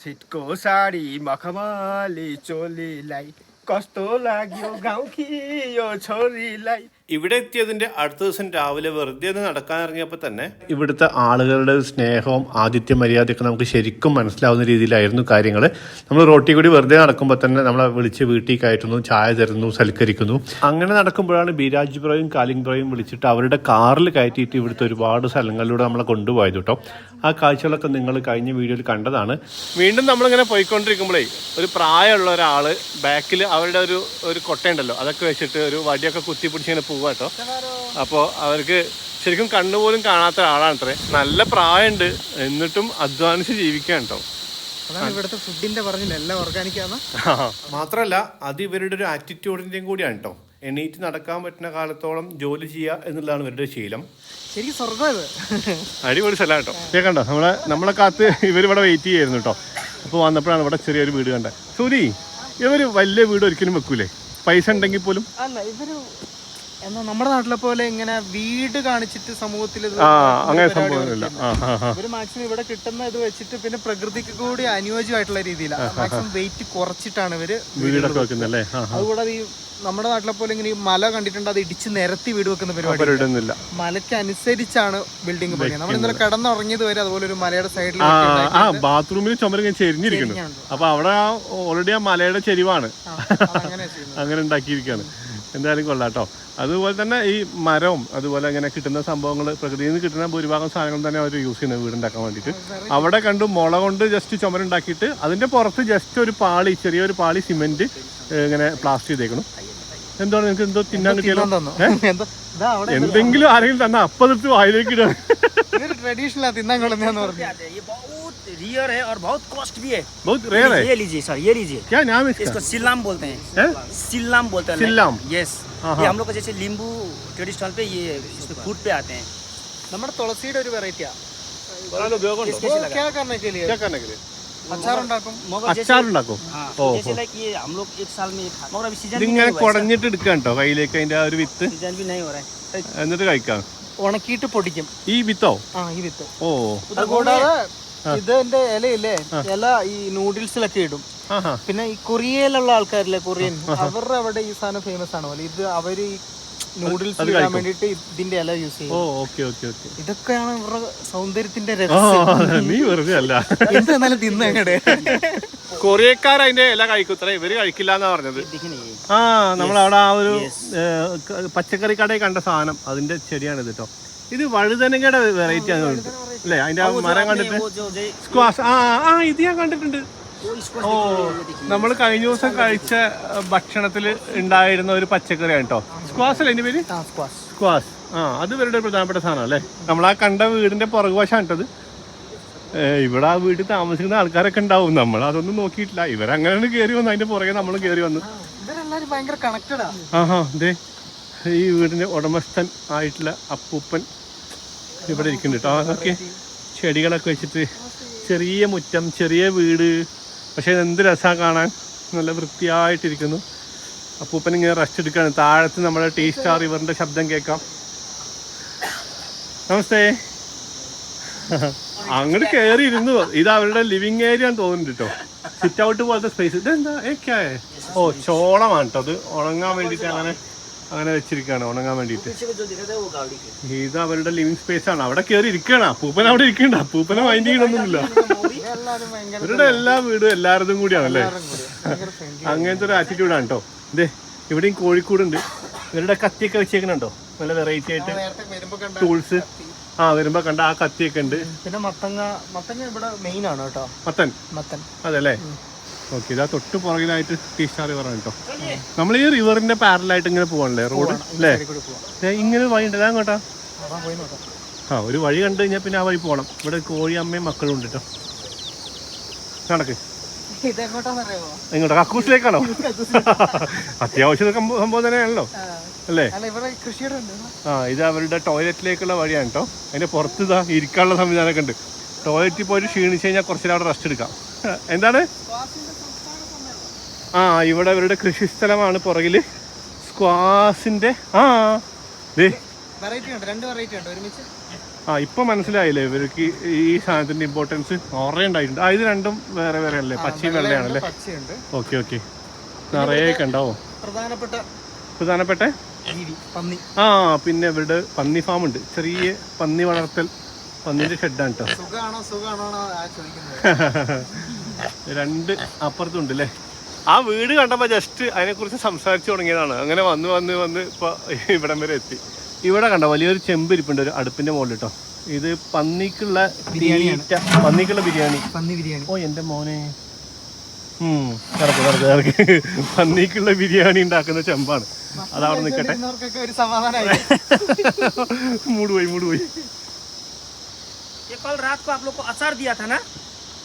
छिटको साडी मखमली चोलीलाई कस्तो लाग्यो गाउँकी यो छोरीलाई. ഇവിടെ എത്തിയതിന്റെ അടുത്ത ദിവസം രാവിലെ വെറുതെ ഒന്ന് നടക്കാനിറങ്ങിയപ്പോൾ തന്നെ ഇവിടുത്തെ ആളുകളുടെ സ്നേഹവും ആതിഥ്യ മര്യാദയൊക്കെ നമുക്ക് ശരിക്കും മനസ്സിലാവുന്ന രീതിയിലായിരുന്നു കാര്യങ്ങൾ. നമ്മൾ റോട്ടിൽ കൂടി വെറുതെ നടക്കുമ്പോൾ തന്നെ നമ്മളെ വിളിച്ച് വീട്ടിൽ കയറ്റുന്നു, ചായ തരുന്നു, സൽക്കരിക്കുന്നു. അങ്ങനെ നടക്കുമ്പോഴാണ് ബിരാജ് ബ്രോയും കാലിംഗ് ബ്രോയും വിളിച്ചിട്ട് അവരുടെ കാറിൽ കയറ്റിയിട്ട് ഇവിടുത്തെ ഒരുപാട് സ്ഥലങ്ങളിലൂടെ നമ്മളെ കൊണ്ടുപോയത് കേട്ടോ. ആ കാഴ്ചകളൊക്കെ നിങ്ങൾ കഴിഞ്ഞ വീഡിയോയിൽ കണ്ടതാണ്. വീണ്ടും നമ്മളിങ്ങനെ പോയിക്കൊണ്ടിരിക്കുമ്പോഴേ ഒരു പ്രായമുള്ള ഒരാൾ ബാക്കിൽ അവരുടെ ഒരു കൊട്ടയുണ്ടല്ലോ അതൊക്കെ വെച്ചിട്ട് ഒരു വടിയൊക്കെ കുത്തിപ്പിടിച്ചിങ്ങനെ പോവുക കേട്ടോ. അപ്പോൾ അവർക്ക് ശരിക്കും കണ്ണുപോലും കാണാത്ത ആളാണത്രേ. നല്ല പ്രായമുണ്ട്, എന്നിട്ടും അധ്വാനിച്ച് ജീവിക്കാൻ കേട്ടോ. ഇവിടുത്തെ ഫുഡിന്റെ പറഞ്ഞില്ല, എല്ലാം ഓർഗാനിക്കാണ്. മാത്രമല്ല അത് ഇവരുടെ ഒരു ആറ്റിറ്റ്യൂഡിന്റെയും കൂടിയാണ് കേട്ടോ. എണീറ്റ് നടക്കാൻ പറ്റുന്ന കാലത്തോളം ജോലി ചെയ്യുക എന്നുള്ളതാണ് ഇവരുടെ ശീലം. ശരിക്കും സ്വർഗ്ഗം ഇത്. അടിപൊളി സ്ഥലം കേട്ടോ. കേൾക്കണ്ടോ, നമ്മളെ കാത്ത് ഇവരിവിടെ വെയിറ്റ് ചെയ്യായിരുന്നു കേട്ടോ. അപ്പോൾ വന്നപ്പോഴാണ് ഇവിടെ ചെറിയൊരു വീട് കണ്ടത്. സൂരി, ഇവർ വലിയ വീട് ഒരിക്കലും വെക്കൂലേ, പൈസ ഉണ്ടെങ്കിൽ പോലും? അല്ല, ഇവര് എന്നാ നമ്മുടെ നാട്ടിലെ പോലെ ഇങ്ങനെ വീട് കാണിച്ചിട്ട് സമൂഹത്തിൽ അങ്ങനെ സംഭവമില്ല. ഇവര് മാക്സിമം ഇവിടെ കിട്ടുന്ന ഇത് വെച്ചിട്ട് പിന്നെ പ്രകൃതിക്ക് കൂടി അനുയോജ്യമായിട്ടുള്ള രീതിയിലാണ് മാക്സിമം വെയിറ്റ് കുറച്ചിട്ടാണ് ഇവര് വീടൊക്കെ വെക്കുന്നല്ലേ. അതുകൂടാതെ ഈ നമ്മുടെ നാട്ടിലെ പോലെ ഇങ്ങനെ ഈ മല കണ്ടിട്ടുണ്ട്, അത് ഇടിച്ച് നിരത്തി വീട് വെക്കുന്ന പരിപാടി മലയ്ക്ക് അനുസരിച്ചാണ് ബിൽഡിംഗ് പണിയുന്നത്. നമ്മൾ ഇന്നലെ കിടന്നുറങ്ങിയത് വരെ അതുപോലെ ഒരു മലയുടെ സൈഡിൽ ബാത്റൂമിൽ ചുമരിങ്ങനെ ചെരിഞ്ഞിരിക്കുന്നു. അപ്പൊ അവിടെ ഓൾറെഡി ആ മലയുടെ ചെരിവാണ്, അങ്ങനെ ഉണ്ടാക്കിയിരിക്കുകയാണ്. എന്തായാലും കൊള്ളാട്ടോ. അതുപോലെ തന്നെ ഈ മരവും അതുപോലെ ഇങ്ങനെ കിട്ടുന്ന സംഭവങ്ങൾ, പ്രകൃതിയിൽ നിന്ന് കിട്ടുന്ന ഭൂരിഭാഗം സാധനങ്ങൾ തന്നെ അവർ യൂസ് ചെയ്യുന്നത് വീടുണ്ടാക്കാൻ വേണ്ടിയിട്ട്. അവിടെ കണ്ടു മുള കൊണ്ട് ജസ്റ്റ് ചുമരുണ്ടാക്കിയിട്ട് അതിന്റെ പുറത്ത് ജസ്റ്റ് ഒരു പാളി, ചെറിയൊരു പാളി സിമെന്റ് ഇങ്ങനെ പ്ലാസ്റ്റർ ചെയ്തേക്കണം. എന്താണ് നിങ്ങൾക്ക് എന്തോ തിന്നാൻ കിട്ടിയാലോ? എന്തെങ്കിലും ആരെങ്കിലും തന്നാ അപ്പം എടുത്ത് വായിലേക്ക് ഇടുക. ट्रेडिशनल तिन्ना गलन्यान और ये बहुत रेयर है और बहुत कॉस्ट भी है. बहुत रेयर है. ये लीजिए सर, ये लीजिए. क्या नाम है इसका? इसको सिल्लाम बोलते हैं. सिल्लाम बोलते हैं. सिल्लाम. यस. ये हम लोग का जैसे नींबू ट्रेडिशनल पे ये इसमें फूड पे आते हैं. നമ്മുടെ തുളസിയുടെ ഒരു വെറൈറ്റിയാ. क्या करने के लिए? क्या करने के लिए? अचार ഉണ്ടാക്കും. अचार ഉണ്ടാക്കും. ഓ, जैसे लाइक ये हम लोग एक साल में मगर अभी सीजन ഇങ്ങനെ കുടഞ്ഞിട്ട് എടുക്കാൻ ട്ടോ കയ്യിലേക്ക് അതിന്റെ ആ ഒരു വിത്ത്. सीजन भी नहीं हो रहा है. എന്നിട്ട് കഴിക്കാം. ഉണക്കിയിട്ട് പൊടിക്കും. ഈ വിത്തോ? ഈ വിത്ത്. ഓ, അതുകൂടാതെ ഇതിന്റെ ഇലയില്ലേ, ഇല ഈ നൂഡിൽസിലൊക്കെ ഇടും. പിന്നെ ഈ കൊറിയയിലുള്ള ആൾക്കാരില്ലേ, കൊറിയൻ, അവരുടെ അവിടെ ഈ സാധനം ഫേമസ് ആണ് പോലെ. ഇത് അവര് ഈ നൂഡിൽസ് ഇടാൻ വേണ്ടിട്ട് ഇതിന്റെ ഇല യൂസ് ചെയ്യും. ഇതൊക്കെയാണ് ഇവരുടെ സൗന്ദര്യത്തിന്റെ രഹസ്യം. നീ വെറുതെ അല്ല, എന്തായാലും തിന്നങ്ങടെ. കൊറിയക്കാർ അതിന്റെ ഇല കഴിക്കുത്ര, ഇവര് കഴിക്കില്ല എന്നാ പറഞ്ഞത്. നമ്മളവിടെ ആ ഒരു പച്ചക്കറി കടയിൽ കണ്ട സാധനം, അതിന്റെ ചെടിയാണ് കേട്ടോ. ഇത് വഴുതനങ്ങയുടെ വെറൈറ്റി ആണ് അല്ലേ? അതിന്റെ മരം കണ്ടിട്ട് സ്ക്വാഷ്. ഇത് ഞാൻ കണ്ടിട്ടുണ്ട്. ഓ, നമ്മൾ കഴിഞ്ഞ ദിവസം കഴിച്ച ഭക്ഷണത്തിൽ ഉണ്ടായിരുന്ന ഒരു പച്ചക്കറിയാണ് കേട്ടോ. സ്ക്വാഷ് അല്ലേ അതിന്റെ പേര്? സ്ക്വാഷ്. അത് ഇവരുടെ ഒരു പ്രധാനപ്പെട്ട സാധനം അല്ലേ. നമ്മൾ ആ കണ്ട വീടിന്റെ പുറകുവശമാണ് കേട്ടത്. ഇവിടെ ആ വീട്ടിൽ താമസിക്കുന്ന ആൾക്കാരൊക്കെ ഉണ്ടാവും, നമ്മൾ അതൊന്നും നോക്കിയിട്ടില്ല. ഇവരങ്ങനെ കയറി വന്നു, അതിന്റെ പുറകെ നമ്മൾ കയറി വന്നു. അതെ, ഈ വീടിന്റെ ഉടമസ്ഥൻ ആയിട്ടുള്ള അപ്പൂപ്പൻ ഇവിടെ ഇരിക്കുന്നുണ്ട് കേട്ടോ. അതൊക്കെ ചെടികളൊക്കെ വെച്ചിട്ട് ചെറിയ മുറ്റം, ചെറിയ വീട്, പക്ഷെ എന്ത് രസമാണ് കാണാൻ, നല്ല വൃത്തിയായിട്ടിരിക്കുന്നു. അപ്പൂപ്പൻ ഇങ്ങനെ റെസ്റ്റ് എടുക്കുകയാണ്. താഴത്ത് നമ്മുടെ ടീ സ്റ്റാർ റിവറിന്റെ ശബ്ദം കേൾക്കാം. നമസ്തേ. അങ്ങോട്ട് കയറി ഇരുന്നു. ഇത് അവരുടെ ലിവിങ് ഏരിയ തോന്നുന്നുണ്ട് കേട്ടോ. സിറ്റ് ഔട്ട് പോലത്തെ സ്പേസ്. ഇതെന്താ ഏക്കാ? ഓ, ചോളമാണ് കേട്ടോ. അത് ഉണങ്ങാൻ വേണ്ടിയിട്ട് അങ്ങനെ വെച്ചിരിക്കുകയാണ്, ഉണങ്ങാൻ വേണ്ടിയിട്ട്. ഇത് അവരുടെ ലിവിങ് സ്പേസ് ആണ്. അവിടെ കയറി ഇരിക്കുകയാണ്. അപ്പൂപ്പൻ അവിടെ ഇരിക്കണ്ട, അപ്പൂപ്പനെ മൈൻഡ് ചെയ്യണമെന്നില്ല. ഇവരുടെ എല്ലാ വീടും എല്ലാവരും കൂടിയാണല്ലേ. അങ്ങനത്തെ ഒരു ആറ്റിറ്റ്യൂഡാണ് കേട്ടോ. ഇതേ ഇവിടെയും കോഴിക്കോടുണ്ട്. ഇവരുടെ കത്തിയൊക്കെ വെച്ചേക്കുന്നുണ്ടോ, നല്ല വെറൈറ്റി ആയിട്ട് ടൂൾസ്. വരുമ്പോ കണ്ട ആ കത്തിയൊക്കെ ഉണ്ട്. പിന്നെ മത്തങ്ങ ഇവിടെ മെയിൻ ആണ് കേട്ടോ. മത്തൻ അതല്ലേ. ഓക്കെ, ഇതാ തൊട്ട് പുറകിലായിട്ട് ടീ സ്റ്റാർ റിവർ ആണ് കേട്ടോ. നമ്മൾ ഈ റിവറിന്റെ പാരലായിട്ട് ഇങ്ങനെ പോകണല്ലേ റോഡ് അല്ലേ. ഇങ്ങനെ വഴി ഉണ്ട് അങ്ങോട്ടാ. ഒരു വഴി കണ്ടു കഴിഞ്ഞാൽ പിന്നെ ആ വഴി പോകണം. ഇവിടെ കോഴി അമ്മയും മക്കളും ഉണ്ട് കേട്ടോ. നടക്ക്. എങ്ങോട്ടാ? കക്കൂസിലേക്കാണോ? അത്യാവശ്യ സംഭവം തന്നെയാണല്ലോ അല്ലേ. ഇത് അവരുടെ ടോയ്ലറ്റിലേക്കുള്ള വഴിയാണ് കേട്ടോ. അതിന്റെ പുറത്ത് ഇതാ ഇരിക്കാനുള്ള സംവിധാനമൊക്കെ ഉണ്ട്. ടോയ്ലറ്റിൽ പോയിട്ട് ക്ഷീണിച്ച് കഴിഞ്ഞാൽ കുറച്ചേരം അവിടെ റെസ്റ്റ് എടുക്കാം. എന്താണ്? ഇവിടെ അവരുടെ കൃഷിസ്ഥലമാണ് പുറകില്. സ്ക്വാസിന്റെ ഇപ്പൊ മനസ്സിലായില്ലേ ഇവർക്ക് ഈ സാധനത്തിന്റെ ഇമ്പോർട്ടൻസ് കുറേ ഉണ്ടായിട്ടുണ്ട്. ഇത് രണ്ടും വേറെ വേറെ അല്ലേ? പച്ചയും വെള്ളയാണല്ലേ? Okay okay. നിറയെ ഉണ്ടാവോ? പ്രധാനപ്പെട്ട പിന്നെ ഇവിടെ പന്നി ഫാം ഉണ്ട്. ചെറിയ പന്നി വളർത്തൽ, പന്നിന്റെ ഷെഡാണ് കേട്ടോ. രണ്ട് അപ്പുറത്തുണ്ട് അല്ലേ? ആ വീട് കണ്ടപ്പോൾ ജസ്റ്റ് അതിനെക്കുറിച്ച് സംസാരിച്ചു തുടങ്ങിയതാണ്. അങ്ങനെ വന്ന് വന്ന് വന്ന് ഇപ്പോൾ ഇവിടം വരെ എത്തി. ഇവിടെ കണ്ടോ വലിയൊരു ചെമ്പ് ഇരിപ്പുണ്ട് ഒരു അടുപ്പിന്റെ മുകളിൽ കേട്ടോ. ഇത് പന്നിക്കുള്ള ബിരിയാണി. ഓ എൻ്റെ മോനെ, പന്നിക്കുള്ള ബിരിയാണി ഉണ്ടാക്കുന്ന ചെമ്പാണ്. അതവിടെ നിൽക്കട്ടെ. മൂടുപോയി. कल रात को आप लोग को अचार दिया था ना?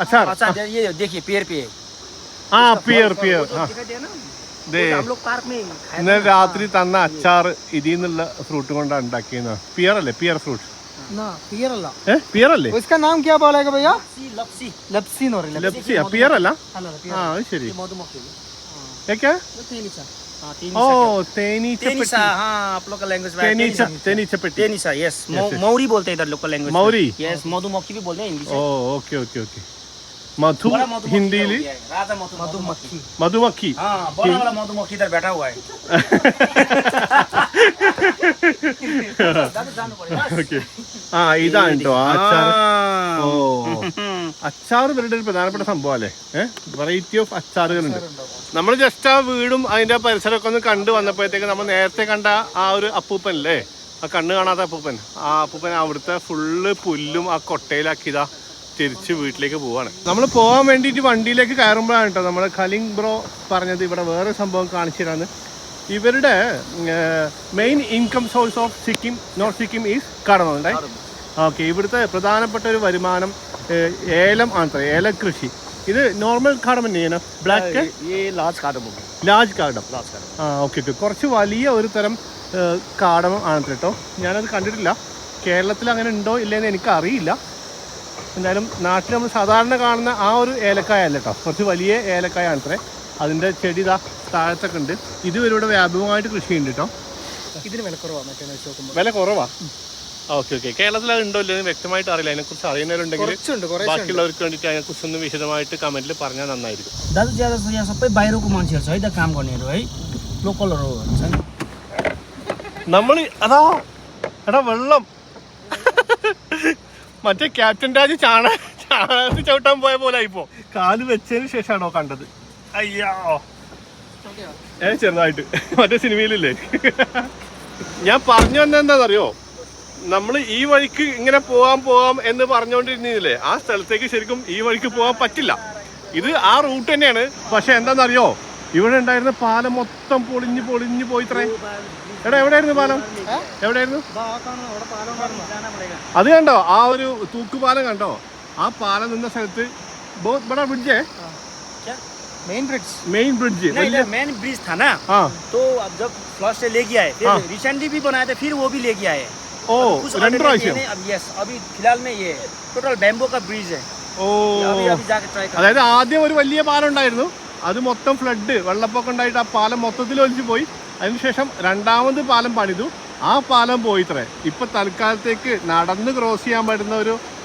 अचार ये देखिए पेड़ पे। हाँ पियर हम लोग पार्क में ഇന്നലെ രാത്രി തന്ന അച്ചാർ ഇതിൽ നിന്നുള്ള ഫ്രൂട്ട് കൊണ്ടാണ് ഉണ്ടാക്കിയത്. പിയർ അല്ലേ? Peer fruit. പിയർ അല്ലേ? इसका नाम क्या बोलेगा भैया? लपसी। लपसी नो रे ലപ്സി. പിയർ അല്ല? ആ ശരി. ഏക്കാ? ഓ തേനീച്ച. हाँ आप लोग का लैंग्वेज തേനീച്ചപ്പെട്ടി. तेनीसा यस मौरी बोलते हैं इधर लोकल लैंग्वेज मौरी यस मधुमक्खी भी बोलते हैं हिंदी से ओ ओके मधु हिंदी राजा मधुमक्खी मधुमक्खी हाँ बड़ा वाला मधुमक्खी इधर बैठा हुआ है ഓക്കെ. ഇതാണ് കേട്ടോ അച്ചാർ. ഓ അച്ചാർ ഇവരുടെ ഒരു പ്രധാനപ്പെട്ട സംഭവം അല്ലേ? വെറൈറ്റി ഓഫ് അച്ചാറുകളുണ്ട്. നമ്മൾ ജസ്റ്റ് ആ വീടും അതിന്റെ പരിസരമൊക്കെ ഒന്ന് കണ്ടു വന്നപ്പോഴത്തേക്ക് നമ്മൾ നേരത്തെ കണ്ട ആ ഒരു അപ്പൂപ്പനല്ലേ, ആ കണ്ണ് കാണാത്ത അപ്പൂപ്പൻ, ആ അപ്പൂപ്പൻ അവിടുത്തെ ഫുള്ള് പുല്ലും ആ കൊട്ടയിലാക്കിയതാ തിരിച്ച് വീട്ടിലേക്ക് പോവാണ്. നമ്മൾ പോകാൻ വേണ്ടിയിട്ട് വണ്ടിയിലേക്ക് കയറുമ്പോഴാണ് കേട്ടോ നമ്മൾ ഖലിംഗ് ബ്രോ പറഞ്ഞത് ഇവിടെ വേറെ സംഭവം കാണിച്ചു തരാന്ന്. ഇവരുടെ main income source of Sikkim north Sikkim is cardamom. Okay. ഇവിടുത്തെ പ്രധാനപ്പെട്ട ഒരു വരുമാനം ഏലം ആണ്. ഏലം കൃഷി. ഇത് നോർമൽ കാർഡമം ചെയ്യണം. Black large cardamom. ഓക്കെ. കുറച്ച് വലിയ ഒരു തരം കാർഡമം ആണ് കേട്ടോ. ഞാനത് കണ്ടിട്ടില്ല. കേരളത്തിൽ അങ്ങനെ ഉണ്ടോ ഇല്ലയെന്ന് എനിക്ക് അറിയില്ല. എന്തായാലും നാട്ടിൽ നമ്മൾ സാധാരണ കാണുന്ന ആ ഒരു ഏലക്കായ അല്ല കേട്ടോ. കുറച്ച് വലിയ ഏലക്കായ ആണത്രേ. അതിൻ്റെ ചെടി ഇതാ താഴത്തൊക്കെ ഉണ്ട്. ഇത് ഇവരുടെ വ്യാപകമായിട്ട് കൃഷിയുണ്ട് കേട്ടോ. ഇതിന് വില കുറവാ? ഓക്കെ. കേരളത്തിൽ അത് ഉണ്ടോ ഇല്ലെന്ന് വ്യക്തമായിട്ട് അറിയില്ല. അതിനെക്കുറിച്ച് അറിയുന്നവരുണ്ടെങ്കിൽ ബാക്കിയുള്ളവർക്ക് വേണ്ടിയിട്ട് അതിനെക്കുറിച്ച് ഒന്ന് വിശദമായിട്ട് കമന്റിൽ പറഞ്ഞാൽ നന്നായിരിക്കും. നമ്മൾ അതാ എടാ വെള്ളം മറ്റേ ക്യാപ്റ്റൻ രാജ് ചാണകത്തിൽ ചവിട്ടാൻ പോയ പോലെ ഇപ്പോ കാല് വെച്ചതിന് ശേഷമാണോ കണ്ടത്? അയ്യോ ചെറുതായിട്ട് മറ്റേ സിനിമയിലില്ലേ. ഞാൻ പറഞ്ഞു വന്നെന്താണെന്നറിയോ, നമ്മൾ ഈ വഴിക്ക് ഇങ്ങനെ പോവാം എന്ന് പറഞ്ഞുകൊണ്ടിരുന്നില്ലേ, ആ സ്ഥലത്തേക്ക് ശരിക്കും ഈ വഴിക്ക് പോകാൻ പറ്റില്ല. ഇത് ആ റൂട്ട് തന്നെയാണ്. പക്ഷെ എന്താണെന്നറിയോ, ഇവിടെ ഉണ്ടായിരുന്ന പാലം മൊത്തം പൊളിഞ്ഞു പോയിത്രേ. എടാ എവിടെയായിരുന്നു പാലം? എവിടെയായിരുന്നു അത്? കണ്ടോ ആ ഒരു തൂക്കുപാലം കണ്ടോ? ആ പാലം നിന്ന സ്ഥലത്ത് बड़ा ब्रिज है, मेन ब्रिज था ना। तो अब जब फ्लड से ले गया है, फिर रिसेंटली भी बनाया था, फिर वो भी ले गया है. अभी फिलहाल में ये टोटल बैम्बो का ब्रिज है. അതായത് ആദ്യം ഒരു വലിയ പാലം ഉണ്ടായിരുന്നു, അത് മൊത്തം ഫ്ലഡ് വെള്ളപ്പൊക്കം ഉണ്ടായിട്ട് ആ പാലം മൊത്തത്തിൽ ഒലിച്ചു പോയി. അതിനുശേഷം രണ്ടാമത് പാലം പണിതു, ആ പാലം പോയിത്രേ. ഇപ്പൊ തൽക്കാലത്തേക്ക് നടന്ന് ക്രോസ് ചെയ്യാൻ പറ്റുന്ന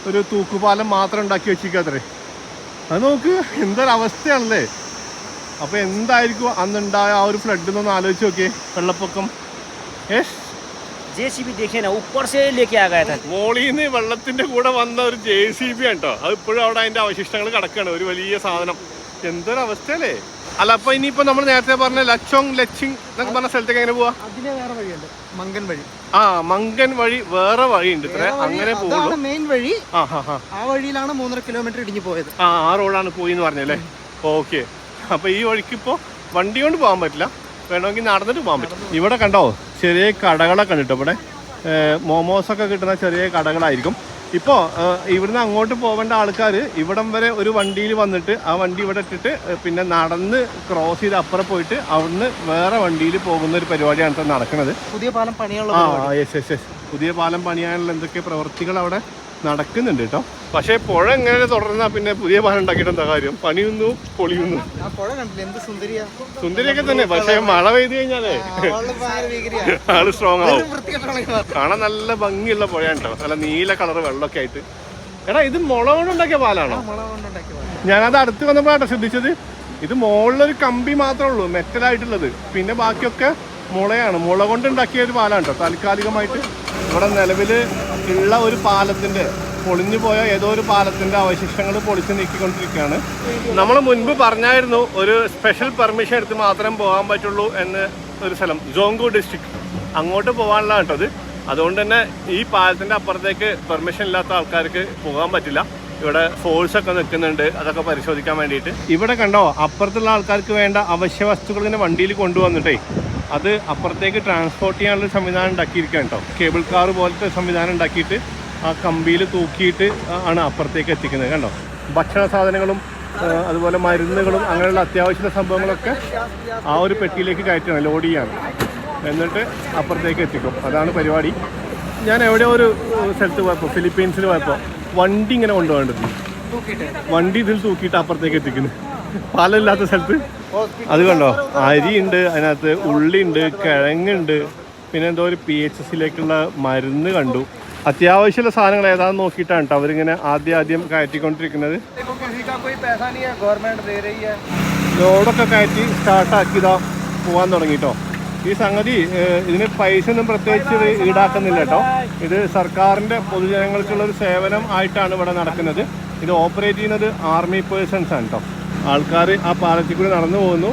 ഒരു തൂക്കുപാലം മാത്രം ഉണ്ടാക്കി വെച്ചിരിക്കാത്രേ. അത് നോക്ക് എന്തൊരവസ്ഥയാണല്ലേ. അപ്പൊ എന്തായിരിക്കും അന്നുണ്ടായ ആ ഒരു ഫ്ലഡ് എന്നൊന്ന് ആലോചിച്ച് നോക്കിയേ. വെള്ളപ്പൊക്കം മോളീന്ന് വെള്ളത്തിന്റെ കൂടെ വന്ന ഒരു JCB കേട്ടോ. അത് ഇപ്പോഴും അവിടെ അതിന്റെ അവശിഷ്ടങ്ങൾ കിടക്കാണ്, ഒരു വലിയ സാധനം. എന്തൊരവസ്ഥയല്ലേ. അല്ല അപ്പൊ ഇനിയിപ്പോ നമ്മൾ നേരത്തെ പറഞ്ഞ ലച്ചിങ് എന്നൊക്കെ പറഞ്ഞ സ്ഥലത്തേക്ക് എങ്ങനെ പോവാ? മങ്കൻ വഴി. മങ്കൻ വഴി വേറെ വഴിയുണ്ട് ഇത്ര, അങ്ങനെ പോകുള്ളൂ. മെയിൻ വഴി ആ വഴിയിലാണ് 3.5 കിലോമീറ്റർ ഇടിഞ്ഞു പോയത്. ആ റോഡാണ് പോയി എന്ന് പറഞ്ഞല്ലേ. ഓക്കെ. അപ്പൊ ഈ വഴിക്ക് ഇപ്പോ വണ്ടി കൊണ്ട് പോകാൻ പറ്റില്ല, വേണമെങ്കിൽ നടന്നിട്ട് പോകാൻ പറ്റും. ഇവിടെ കണ്ടോ ചെറിയ കടകളൊക്കെ ഉണ്ട് കേട്ടോ. ഇവിടെ മോമോസൊക്കെ കിട്ടുന്ന ചെറിയ കടകളായിരിക്കും. ഇപ്പോൾ ഇവിടുന്ന് അങ്ങോട്ട് പോകേണ്ട ആൾക്കാർ ഇവിടം വരെ ഒരു വണ്ടിയിൽ വന്നിട്ട് ആ വണ്ടി ഇവിടെ ഇട്ടിട്ട് പിന്നെ നടന്ന് ക്രോസ് ചെയ്ത് അപ്പുറം പോയിട്ട് അവിടുന്ന് വേറെ വണ്ടിയിൽ പോകുന്ന ഒരു പരിപാടിയാണ് ഇപ്പോൾ നടക്കുന്നത്. പുതിയ പാലം പണിയാനുള്ള യെസ് പുതിയ പാലം പണിയാനുള്ള എന്തൊക്കെ പ്രവൃത്തികൾ അവിടെ നടക്കുന്നുണ്ട് കേട്ടോ. പക്ഷേ പുഴ എങ്ങനെ തുടർന്നാൽ പിന്നെ പുതിയ പാലം ഉണ്ടാക്കിയിട്ട് എന്താ കാര്യം? പണിയുന്നു, പൊളിയുന്നു. സുന്ദരിയൊക്കെ തന്നെ, പക്ഷെ മഴ പെയ്ത് കഴിഞ്ഞാലേ ആള് സ്ട്രോങ് ആവും. കാണാൻ നല്ല ഭംഗിയുള്ള പുഴയാണ് കേട്ടോ, നല്ല നീല കളർ വെള്ളമൊക്കെ ആയിട്ട്. എടാ ഇത് മുള കൊണ്ടുണ്ടാക്കിയ പാലാണോ? ഞാനത് അടുത്ത് വന്നപ്പോഴാണ് ശ്രദ്ധിച്ചത്. ഇത് മുകളിലൊരു കമ്പി മാത്രമേ ഉള്ളൂ മെറ്റലായിട്ടുള്ളത്, പിന്നെ ബാക്കിയൊക്കെ മുളയാണ്. മുള കൊണ്ടുണ്ടാക്കിയ ഒരു പാലാണ് കേട്ടോ. താൽക്കാലികമായിട്ട് ഇവിടെ നിലവിൽ ഉള്ള ഒരു പാലത്തിൻ്റെ, പൊളിഞ്ഞു പോയ ഏതോ ഒരു പാലത്തിൻ്റെ അവശിഷ്ടങ്ങൾ പൊളിച്ച് നീക്കിക്കൊണ്ടിരിക്കുകയാണ്. നമ്മൾ മുൻപ് പറഞ്ഞായിരുന്നു ഒരു സ്പെഷ്യൽ പെർമിഷൻ എടുത്ത് മാത്രം പോകാൻ പറ്റുള്ളൂ എന്ന് ഒരു സ്ഥലം, ജോങ്കു ഡിസ്ട്രിക്ട്. അങ്ങോട്ട് പോകാനുള്ള കേട്ടോ അത്. അതുകൊണ്ട് തന്നെ ഈ പാലത്തിൻ്റെ അപ്പുറത്തേക്ക് പെർമിഷൻ ഇല്ലാത്ത ആൾക്കാർക്ക് പോകാൻ പറ്റില്ല. ഇവിടെ ഫോഴ്സൊക്കെ നിൽക്കുന്നുണ്ട്, അതൊക്കെ പരിശോധിക്കാൻ വേണ്ടിയിട്ട്. ഇവിടെ കണ്ടോ, അപ്പുറത്തുള്ള ആൾക്കാർക്ക് വേണ്ട അവശ്യ വസ്തുക്കൾ ഇങ്ങനെ വണ്ടിയിൽ കൊണ്ടുവന്നിട്ടേ അത് അപ്പുറത്തേക്ക് ട്രാൻസ്പോർട്ട് ചെയ്യാനുള്ള സംവിധാനം ഉണ്ടാക്കിയിരിക്കുകയാണ് കേട്ടോ. കേബിൾ കാർ പോലത്തെ സംവിധാനം ഉണ്ടാക്കിയിട്ട് ആ കമ്പിയിൽ തൂക്കിയിട്ട് ആണ് അപ്പുറത്തേക്ക് എത്തിക്കുന്നത്. കണ്ടോ, ഭക്ഷണ സാധനങ്ങളും അതുപോലെ മരുന്നുകളും അങ്ങനെയുള്ള അത്യാവശ്യ സംഭവങ്ങളൊക്കെ ആ ഒരു പെട്ടിയിലേക്ക് കയറ്റണം, ലോഡ് ചെയ്യാണ്, എന്നിട്ട് അപ്പുറത്തേക്ക് എത്തിക്കും. അതാണ് പരിപാടി. ഞാൻ എവിടെയോ ഒരു സ്ഥലത്ത് പോയപ്പോൾ, ഫിലിപ്പീൻസിൽ പോയപ്പോൾ വണ്ടി ഇങ്ങനെ കൊണ്ടുപോകേണ്ടത്, വണ്ടി ഇതിൽ തൂക്കിയിട്ട് അപ്പുറത്തേക്ക് എത്തിക്കുന്നു, പാലമില്ലാത്ത സ്ഥലത്ത്. അത് കണ്ടോ, അരിയുണ്ട്, അതിനകത്ത് ഉള്ളിയുണ്ട്, കിഴങ്ങുണ്ട്, പിന്നെ എന്തോ ഒരു PHSയിലേക്കുള്ള മരുന്ന് കണ്ടു. അത്യാവശ്യമുള്ള സാധനങ്ങൾ ഏതാണെന്ന് നോക്കിയിട്ടാണ് കേട്ടോ അവരിങ്ങനെ ആദ്യം കയറ്റിക്കൊണ്ടിരിക്കുന്നത്. ലോഡൊക്കെ കയറ്റി സ്റ്റാർട്ടാക്കിയതാ പോകാൻ തുടങ്ങിട്ടോ. ഈ സംഗതി ഇതിന് പൈസ ഒന്നും പ്രത്യേകിച്ച് ഈടാക്കുന്നില്ല കേട്ടോ. ഇത് സർക്കാരിൻ്റെ പൊതുജനങ്ങൾക്കുള്ള ഒരു സേവനം ആയിട്ടാണ് ഇവിടെ നടക്കുന്നത്. ഇത് ഓപ്പറേറ്റ് ചെയ്യുന്നത് ആർമി പേഴ്സൺസ് ആണ് കേട്ടോ. ആൾക്കാർ ആ പാലത്തിൽ കൂടി നടന്നു പോകുന്നു,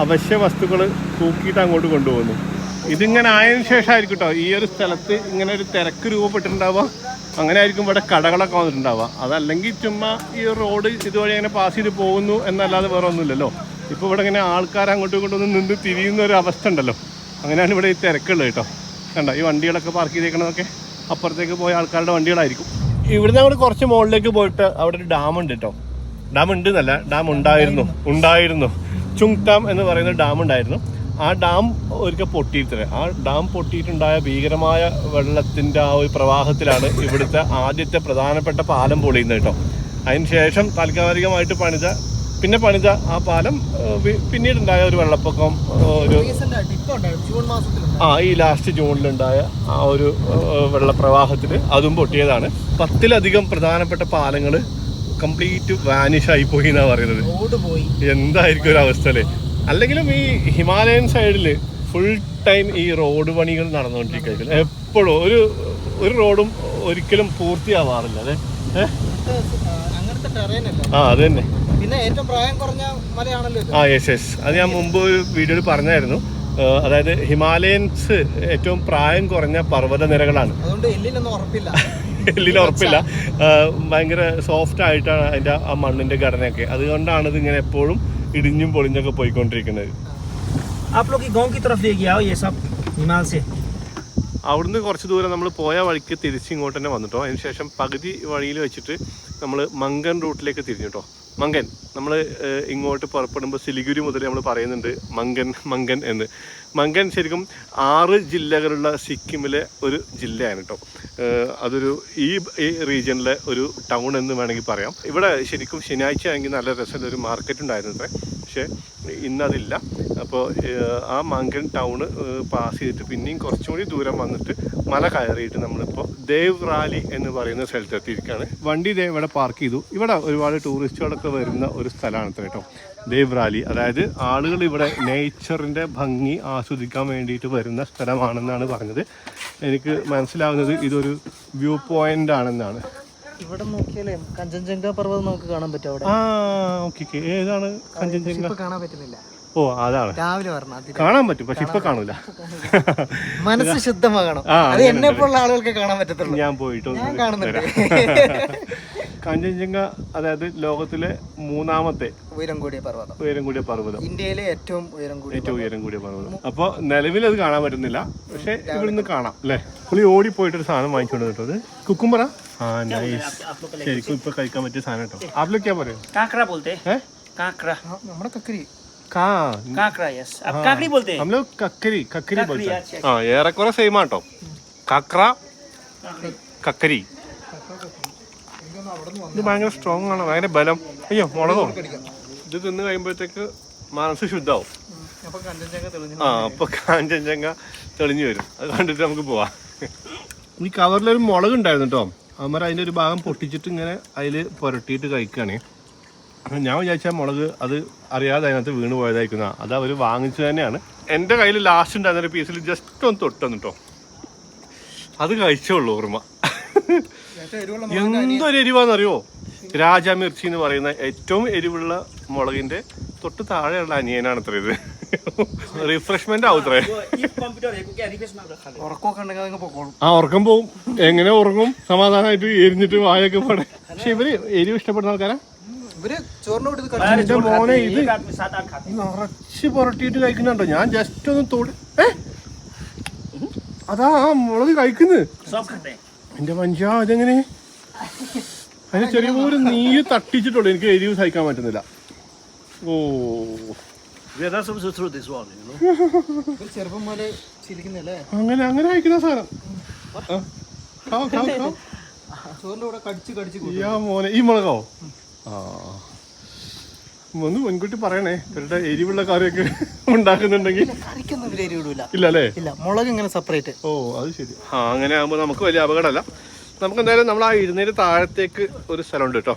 അവശ്യ വസ്തുക്കൾ തൂക്കിയിട്ട് അങ്ങോട്ട് കൊണ്ടുപോകുന്നു. ഇതിങ്ങനെ ആയതിനു ശേഷമായിരിക്കും കേട്ടോ ഈ ഒരു സ്ഥലത്ത് ഇങ്ങനെ ഒരു തിരക്ക് രൂപപ്പെട്ടിട്ടുണ്ടാവുക. അങ്ങനെ ആയിരിക്കും ഇവിടെ കടകളൊക്കെ വന്നിട്ടുണ്ടാവുക. അതല്ലെങ്കിൽ ചുമ്മാ ഈ റോഡ് ഇതുവഴി അങ്ങനെ പാസ് ചെയ്ത് പോകുന്നു എന്നല്ലാതെ വേറെ ഒന്നുമില്ലല്ലോ. ഇപ്പോൾ ഇവിടെ ഇങ്ങനെ ആൾക്കാർ അങ്ങോട്ടും ഇങ്ങോട്ടും നിന്ന് തിരിയുന്ന ഒരു അവസ്ഥ ഉണ്ടല്ലോ. അങ്ങനെയാണ് ഇവിടെ ഈ തിരക്കുള്ളത് കേട്ടോ. കണ്ടോ, ഈ വണ്ടികളൊക്കെ പാർക്ക് ചെയ്തേക്കണതൊക്കെ അപ്പുറത്തേക്ക് പോയ ആൾക്കാരുടെ വണ്ടികളായിരിക്കും. ഇവിടുന്ന് അങ്ങോട്ട് കുറച്ച് മുകളിലേക്ക് പോയിട്ട് അവിടെ ഒരു ഡാം ഉണ്ട് കേട്ടോ. ഡാം ഉണ്ട് എന്നല്ല, ഡാം ഉണ്ടായിരുന്നു. ചുങ്ടാം എന്ന് പറയുന്ന ഡാം ഉണ്ടായിരുന്നു. ആ ഡാം ഒരിക്കൽ പൊട്ടിയിട്ടേ, ആ ഡാം പൊട്ടിയിട്ടുണ്ടായ ഭീകരമായ വെള്ളത്തിൻ്റെ ആ ഒരു പ്രവാഹത്തിലാണ് ഇവിടുത്തെ ആദ്യത്തെ പ്രധാനപ്പെട്ട പാലം പൊളിയുന്നത് കേട്ടോ. അതിന് ശേഷം താൽക്കാലികമായിട്ട് പണിത ആ പാലം പിന്നീടുണ്ടായ ഒരു വെള്ളപ്പൊക്കം, ഒരു ഈ ലാസ്റ്റ് ജൂണിലുണ്ടായ ആ ഒരു വെള്ളപ്രവാഹത്തിൽ അതും പൊട്ടിയതാണ്. 10-ലധികം പ്രധാനപ്പെട്ട പാലങ്ങൾ കംപ്ലീറ്റ് വാനിഷായി പോയി എന്നാണ് പറയുന്നത്. എന്തായിരിക്കും ഒരു അവസ്ഥ അല്ലേ? അല്ലെങ്കിലും ഈ ഹിമാലയൻ സൈഡിൽ ഫുൾ ടൈം ഈ റോഡ് പണികൾ നടന്നുകൊണ്ടിരിക്കുകയായിരിക്കും. എപ്പോഴും ഒരു റോഡും ഒരിക്കലും പൂർത്തിയാവാറില്ല അല്ലേ? അത് തന്നെ. പിന്നെ ഏറ്റവും പ്രായം കുറഞ്ഞ മലയാണല്ലോ. യെസ്. അത് ഞാൻ മുമ്പ് ഒരു വീഡിയോയിൽ പറഞ്ഞായിരുന്നു. അതായത് ഹിമാലയൻസ് ഏറ്റവും പ്രായം കുറഞ്ഞ പർവ്വത നിരകളാണ്. അതുകൊണ്ട് എല്ലിനൊന്നും ഉറപ്പില്ല. ഭയങ്കര സോഫ്റ്റ് ആയിട്ടാണ് അതിൻ്റെ ആ മണ്ണിൻ്റെ ഘടനയൊക്കെ. അതുകൊണ്ടാണ് ഇത് ഇങ്ങനെ എപ്പോഴും ഇടിഞ്ഞും പൊളിഞ്ഞൊക്കെ പോയിക്കൊണ്ടിരിക്കുന്നത്. അവിടുന്ന് കുറച്ച് ദൂരം നമ്മൾ പോയ വഴിക്ക് തിരിച്ചിങ്ങോട്ട് തന്നെ വന്നിട്ടോ. അതിനുശേഷം പകുതി വഴിയിൽ വെച്ചിട്ട് നമ്മൾ മങ്കൻ റൂട്ടിലേക്ക് തിരിഞ്ഞിട്ടോ. മങ്കൻ, നമ്മൾ ഇങ്ങോട്ട് പുറപ്പെടുമ്പോൾ സിലിഗുരി മുതൽ നമ്മൾ പറയുന്നുണ്ട് മങ്കൻ എന്ന്. മങ്കൻ ശരിക്കും 6 ജില്ലകളുള്ള സിക്കിമിലെ ഒരു ജില്ലയാണ് കേട്ടോ. അതൊരു ഈ റീജിയനിലെ ഒരു ടൗൺ എന്ന് വേണമെങ്കിൽ പറയാം. ഇവിടെ ശരിക്കും ശനിയാഴ്ച ആണെങ്കിൽ നല്ല രസമുള്ള ഒരു മാർക്കറ്റ് ഉണ്ടായിരുന്നു, പക്ഷേ ഇന്നതില്ല. അപ്പോൾ ആ മങ്കൻ ടൗണ് പാസ് ചെയ്തിട്ട് പിന്നെയും കുറച്ചും കൂടി ദൂരം വന്നിട്ട് മല കയറിയിട്ട് നമ്മളിപ്പോൾ ദേവ് റാലി എന്ന് പറയുന്ന സ്ഥലത്തെത്തിയിരിക്കുകയാണ്. വണ്ടി ഇവിടെ പാർക്ക് ചെയ്തു. ഇവിടെ ഒരുപാട് ടൂറിസ്റ്റുകളൊക്കെ വരുന്ന ഒരു സ്ഥലമാണ് കേട്ടോ ദേവ് റാലി. അതായത് ആളുകൾ ഇവിടെ നേച്ചറിൻ്റെ ഭംഗി ആസ്വദിക്കാൻ വേണ്ടിയിട്ട് വരുന്ന സ്ഥലമാണെന്നാണ് പറഞ്ഞത്. എനിക്ക് മനസ്സിലാവുന്നത് ഇതൊരു വ്യൂ പോയിന്റ് ആണെന്നാണ്. ഇവിടെ നോക്കിയാലേ കഞ്ചൻജംഗ പർവ്വതം നമുക്ക് കാണാൻ പറ്റും അവിടെ. ഓക്കെ. ഏതാണ് കഞ്ചൻജംഗ? കാണാൻ പറ്റുന്നില്ല. ഓ, അതാണ്. രാവിലെ പറഞ്ഞാൽ കാണാൻ പറ്റും, പക്ഷെ ഇപ്പൊ കാണൂല. മനസ്സ് ശുദ്ധമാകണം. അത് എന്നെ പോലുള്ള ആളുകൾക്ക് കാണാൻ പറ്റത്തുള്ളൂ. ഞാൻ പോയിട്ട് കാണുന്നുണ്ട്. കഞ്ചൻജംഗ അതായത് ലോകത്തിലെ 3ാമത്തെ ഉയരം കൂടിയ പർവ്വതം, ഇന്ത്യയിലെ ഏറ്റവും ഉയരം കൂടിയ പർവ്വതം. അപ്പൊ നിലവിൽ അത് കാണാൻ പറ്റുന്നില്ല, പക്ഷെ ഇവിടുന്ന് കാണാം അല്ലേ. പുള്ളി ഓടിപ്പോയിട്ടൊരു സാധനം വാങ്ങിച്ചോണ്ട് കേട്ടോ. കുക്കുംബറ. ശരിക്കും ഇപ്പൊ കഴിക്കാൻ പറ്റിയ സാധനം കേട്ടോ. ആപ്പിലൊക്കെയാ പറയും നമ്മുടെ കക്കരി. ഏറെക്കുറെ സെയിം ആട്ടോ. കാക്ര, കക്കരി. ഇത് ഭയങ്കര സ്ട്രോങ് ആണ്, ഭയങ്കര ബലം. അയ്യോ മുളകോ, ഇത് തിന്ന് കഴിയുമ്പോഴത്തേക്ക് മനസ്സ് ശുദ്ധമാവും. ആ അപ്പൊ കാഞ്ചൻജംഗ തെളിഞ്ഞു വരും. അത് കണ്ടിട്ട് നമുക്ക് പോവാം. ഈ കവറിലൊരു മുളക് ഉണ്ടായിരുന്നു കേട്ടോ. അവന്മാർ അതിൻ്റെ ഒരു ഭാഗം പൊട്ടിച്ചിട്ട് ഇങ്ങനെ അതിൽ പുരട്ടിയിട്ട് കഴിക്കുകയാണ്. ഞാൻ വിചാരിച്ച മുളക് അത് അറിയാതെ അതിനകത്ത് വീണ് പോയതായിരിക്കുന്ന, അത് അവർ വാങ്ങിച്ചു തന്നെയാണ്. എൻ്റെ കയ്യിൽ ലാസ്റ്റ് ഉണ്ടായിരുന്നൊരു പീസിൽ ജസ്റ്റ് ഒന്ന് തൊട്ടെന്ന് കേട്ടോ, അത് കഴിച്ചോളൂ ഓർമ്മ. എന്തൊരു എരിവാന്നറിയോ, രാജാ മിർച്ചി എന്ന് പറയുന്ന ഏറ്റവും എരിവുള്ള മുളകിന്റെ തൊട്ട് താഴെയുള്ള അനിയനാണ് അത്ര. ഇത് റിഫ്രഷ്മെന്റ് ആവുത്രേ. ആ ഉറക്കം പോവും. എങ്ങനെ ഉറങ്ങും സമാധാനമായിട്ട് എരിഞ്ഞിട്ട് വായൊക്കെ പാടെ. പക്ഷെ ഇവര് എരിവ് ഇഷ്ടപ്പെടുന്ന ആൾക്കാരാ. മോനെ ഇത് നിറച്ച് പുരട്ടിയിട്ട് കഴിക്കുന്നുണ്ടോ? ഞാൻ ജസ്റ്റ് ഒന്ന് തൊടി, അതാ ആ മുളക് കഴിക്കുന്നത്. എന്റെ മനുഷ്യ അതെങ്ങനെ? അതിന് ചെറിയൊരു നീര് തട്ടിച്ചിട്ടുള്ളൂ, എനിക്ക് എരിവ് സഹിക്കാൻ പറ്റുന്നില്ല. ഓ അങ്ങനെ അങ്ങനെ കഴിക്കുന്ന സാധനം. മോനെ ഈ മുളകോ? ആ ഒന്ന് മുൻകൂട്ടി പറയണേ, ഇവരുടെ എരിവുള്ള കറിയൊക്കെ ഉണ്ടാക്കുന്നുണ്ടെങ്കിൽ. ഇല്ല അല്ലേ? മുളക് ഇങ്ങനെ സെപ്പറേറ്റ്. ഓ അത് ശരി. ആ അങ്ങനെ ആകുമ്പോൾ നമുക്ക് വലിയ അപകടമല്ല. നമുക്ക് എന്തായാലും നമ്മൾ ആ ഇരുന്നതിന് താഴത്തേക്ക് ഒരു സ്ഥലമുണ്ട് കേട്ടോ.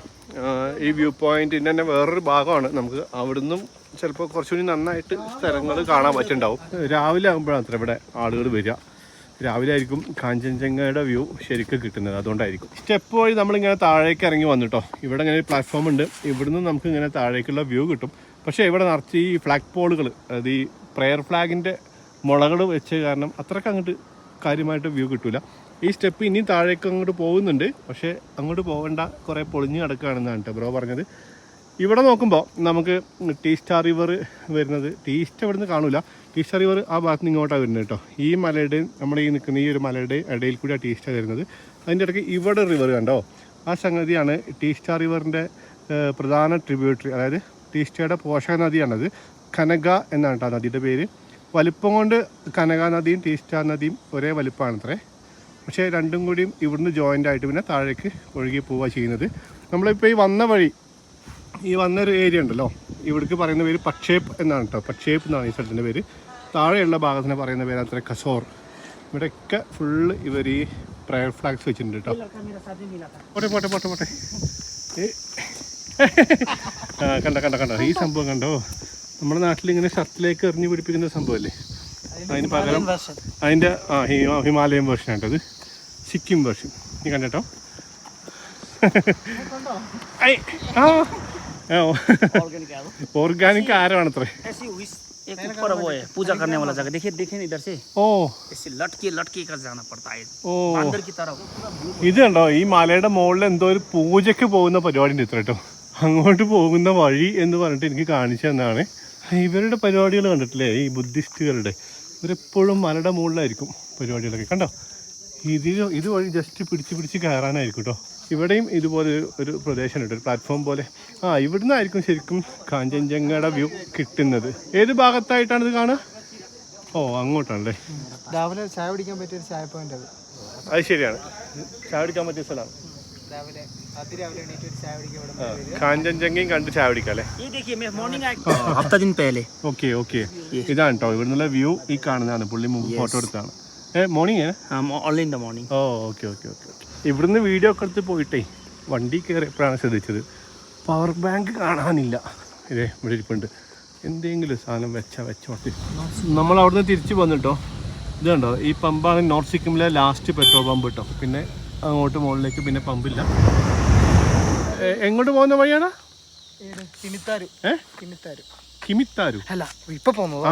ഈ വ്യൂ പോയിന്റിൻ്റെ തന്നെ വേറൊരു ഭാഗമാണ്. നമുക്ക് അവിടുന്ന് ചിലപ്പോൾ കുറച്ചുകൂടി നന്നായിട്ട് സ്ഥലങ്ങൾ കാണാൻ പറ്റുന്നുണ്ടാവും. രാവിലെ ആകുമ്പോഴാണ് അത്ര ഇവിടെ ആളുകൾ വരിക. രാവിലെ ആയിരിക്കും കാഞ്ചൻജംഗയുടെ വ്യൂ ശരിക്കും കിട്ടുന്നത്, അതുകൊണ്ടായിരിക്കും. സ്റ്റെപ്പ് വഴി നമ്മളിങ്ങനെ താഴേക്ക് ഇറങ്ങി വന്നിട്ടോ. ഇവിടെ ഇങ്ങനെ ഒരു പ്ലാറ്റ്ഫോം ഉണ്ട്, ഇവിടുന്ന് നമുക്ക് ഇങ്ങനെ താഴേക്കുള്ള വ്യൂ കിട്ടും. പക്ഷേ ഇവിടെ നിറച്ച് ഈ ഫ്ലാഗ് പോളുകൾ, അത് ഈ പ്രെയർ ഫ്ലാഗിൻ്റെ മുളകൾ വെച്ച് കാരണം അത്രയ്ക്ക് അങ്ങോട്ട് കാര്യമായിട്ട് വ്യൂ കിട്ടില്ല. ഈ സ്റ്റെപ്പ് ഇനിയും താഴേക്ക് അങ്ങോട്ട് പോകുന്നുണ്ട്, പക്ഷേ അങ്ങോട്ട് പോകേണ്ട, കുറേ പൊളിഞ്ഞ് കിടക്കുകയാണെന്നാണ് കേട്ടോ ബ്രോ പറഞ്ഞത്. ഇവിടെ നോക്കുമ്പോൾ നമുക്ക് ടീ സ്റ്റാർ റിവർ വരുന്നത്, ടീ സ്റ്റാർ ഇവിടുന്ന് കാണില്ല, ടീ സ്റ്റാർ റിവർ ആ ഭാഗത്ത് നിന്ന് ഇങ്ങോട്ടാണ് വരുന്നത് കേട്ടോ. ഈ മലയുടെയും നമ്മുടെ ഈ നിൽക്കുന്ന ഈ ഒരു മലയുടെ ഇടയിൽ കൂടിയാണ് ടീ സ്റ്റാർ വരുന്നത്. അതിൻ്റെ ഇടയ്ക്ക് ഇവിടെ റിവർ കണ്ടോ, ആ സംഗതിയാണ് ടീ സ്റ്റാർ റിവറിൻ്റെ പ്രധാന ട്രിബ്യൂട്ടറി, അതായത് ടീ സ്റ്റാറുടെ പോഷക നദിയാണത്. കനക എന്നാണ് കേട്ടോ നദിയുടെ പേര്. വലിപ്പം കൊണ്ട് കനക നദിയും ടീ സ്റ്റാർ നദിയും ഒരേ വലിപ്പമാണത്രേ. പക്ഷേ രണ്ടും കൂടിയും ഇവിടുന്ന് ജോയിൻ്റ് ആയിട്ട് പിന്നെ താഴേക്ക് ഒഴുകി പോവുക ചെയ്യുന്നത്. നമ്മളിപ്പോൾ ഈ വന്ന വഴി, ഈ വന്നൊരു ഏരിയ ഉണ്ടല്ലോ, ഇവിടേക്ക് പറയുന്ന പേര് പക്ഷേപ്പ് എന്നാണ് കേട്ടോ. പക്ഷേപ്പ് എന്നാണ് ഈ സ്ഥലത്തിൻ്റെ പേര്. താഴെയുള്ള ഭാഗത്തിന് പറയുന്ന പേര് അത്ര കസോർ. ഇവിടെയൊക്കെ ഫുള്ള് ഇവർ ഈ പ്രയർ ഫ്ലാഗ്സ് വെച്ചിട്ടുണ്ട് കേട്ടോ. പോട്ടെ പോട്ടെ പോട്ടെ പോട്ടെ. കണ്ടോ കണ്ടോ കണ്ടോ, ഈ സംഭവം കണ്ടോ? നമ്മുടെ നാട്ടിൽ ഇങ്ങനെ ഷർട്ടിലേക്ക് എറിഞ്ഞു പിടിപ്പിക്കുന്ന സംഭവമല്ലേ, അതിന് പകരം അതിൻ്റെ ഹിമാലയൻ വേർഷൻ ആട്ടത്, സിക്കിം വേർഷൻ. നീ കണ്ടോ? ऑर्गेनिक आयरन अत्र ऐसी एक ऊपर वो है पूजा करने वाला जगह, देखिए देखिए इधर से ओ ऐसे लटके लटके कर जाना पड़ता है अंदर की तरफ. ഇത് കണ്ടോ, ഈ മലയുടെ മുകളിൽ എന്തോ ഒരു പൂജയ്ക്ക് പോകുന്ന പരിപാടി ഉണ്ട് ഇത്ര കേട്ടോ. അങ്ങോട്ട് പോകുന്ന വഴി എന്ന് പറഞ്ഞിട്ട് എനിക്ക് കാണിച്ചു തന്നാണ്. ഇവരുടെ പരിപാടികൾ കണ്ടിട്ടില്ലേ, ഈ ബുദ്ധിസ്റ്റുകളുടെ, ഇവരെപ്പോഴും മലയുടെ മുകളിലായിരിക്കും പരിപാടികളൊക്കെ. കണ്ടോ, ഇത് വഴി ജസ്റ്റ് പിടിച്ച് കയറാനായിരിക്കും കേട്ടോ. ഇവിടെയും ഇതുപോലെ ഒരു പ്രദേശമുണ്ട്, ഒരു പ്ലാറ്റ്ഫോം പോലെ. ഇവിടുന്ന് ആയിരിക്കും ശരിക്കും കാഞ്ചൻജംഗയുടെ വ്യൂ കിട്ടുന്നത്. ഏത് ഭാഗത്തായിട്ടാണ് ഇത് കാണുക? ഓ അങ്ങോട്ടാണല്ലേ. രാവിലെ ചായ കുടിക്കാൻ പറ്റിയ ഒരു ചായ പോയിന്റ് അത്. അത് ശരിയാണ്, ചായ കുടിക്കാൻ പറ്റിയ സ്ഥലമാണ്. കാഞ്ചൻജംഗയും കണ്ട് ചായ കുടിക്കാം അല്ലേ. ഓക്കെ ഓക്കെ, ഇതാണ് കേട്ടോ ഇവിടുന്നുള്ള വ്യൂ. ഈ കാണുന്നതാണ്, പുള്ളി മുമ്പ് ഫോട്ടോ എടുത്താണ്. Morning morning. Oh okay okay okay okay. ഇവിടുന്ന് വീഡിയോ ഒക്കെ എടുത്ത് പോയിട്ടേ വണ്ടി കയറിയപ്പോഴാണ് ശ്രദ്ധിച്ചത്, പവർ ബാങ്ക് കാണാനില്ല. ഇതേ ഇവിടെ ഇരിപ്പുണ്ട്, എന്തെങ്കിലും സാധനം വെച്ചോട്ടെ. നമ്മൾ അവിടുന്ന് തിരിച്ച് വന്നിട്ടോ. ഇത് കണ്ടോ, ഈ പമ്പാണ് നോർത്ത് സിക്കിമിലെ ലാസ്റ്റ് പെട്രോൾ പമ്പ് കേട്ടോ. പിന്നെ അങ്ങോട്ട് മുകളിലേക്ക് പിന്നെ പമ്പില്ല. എങ്ങോട്ട് പോകുന്ന വഴിയാണ്? കിമിത്താരു അല്ല ഇപ്പൊ പോകുന്നത്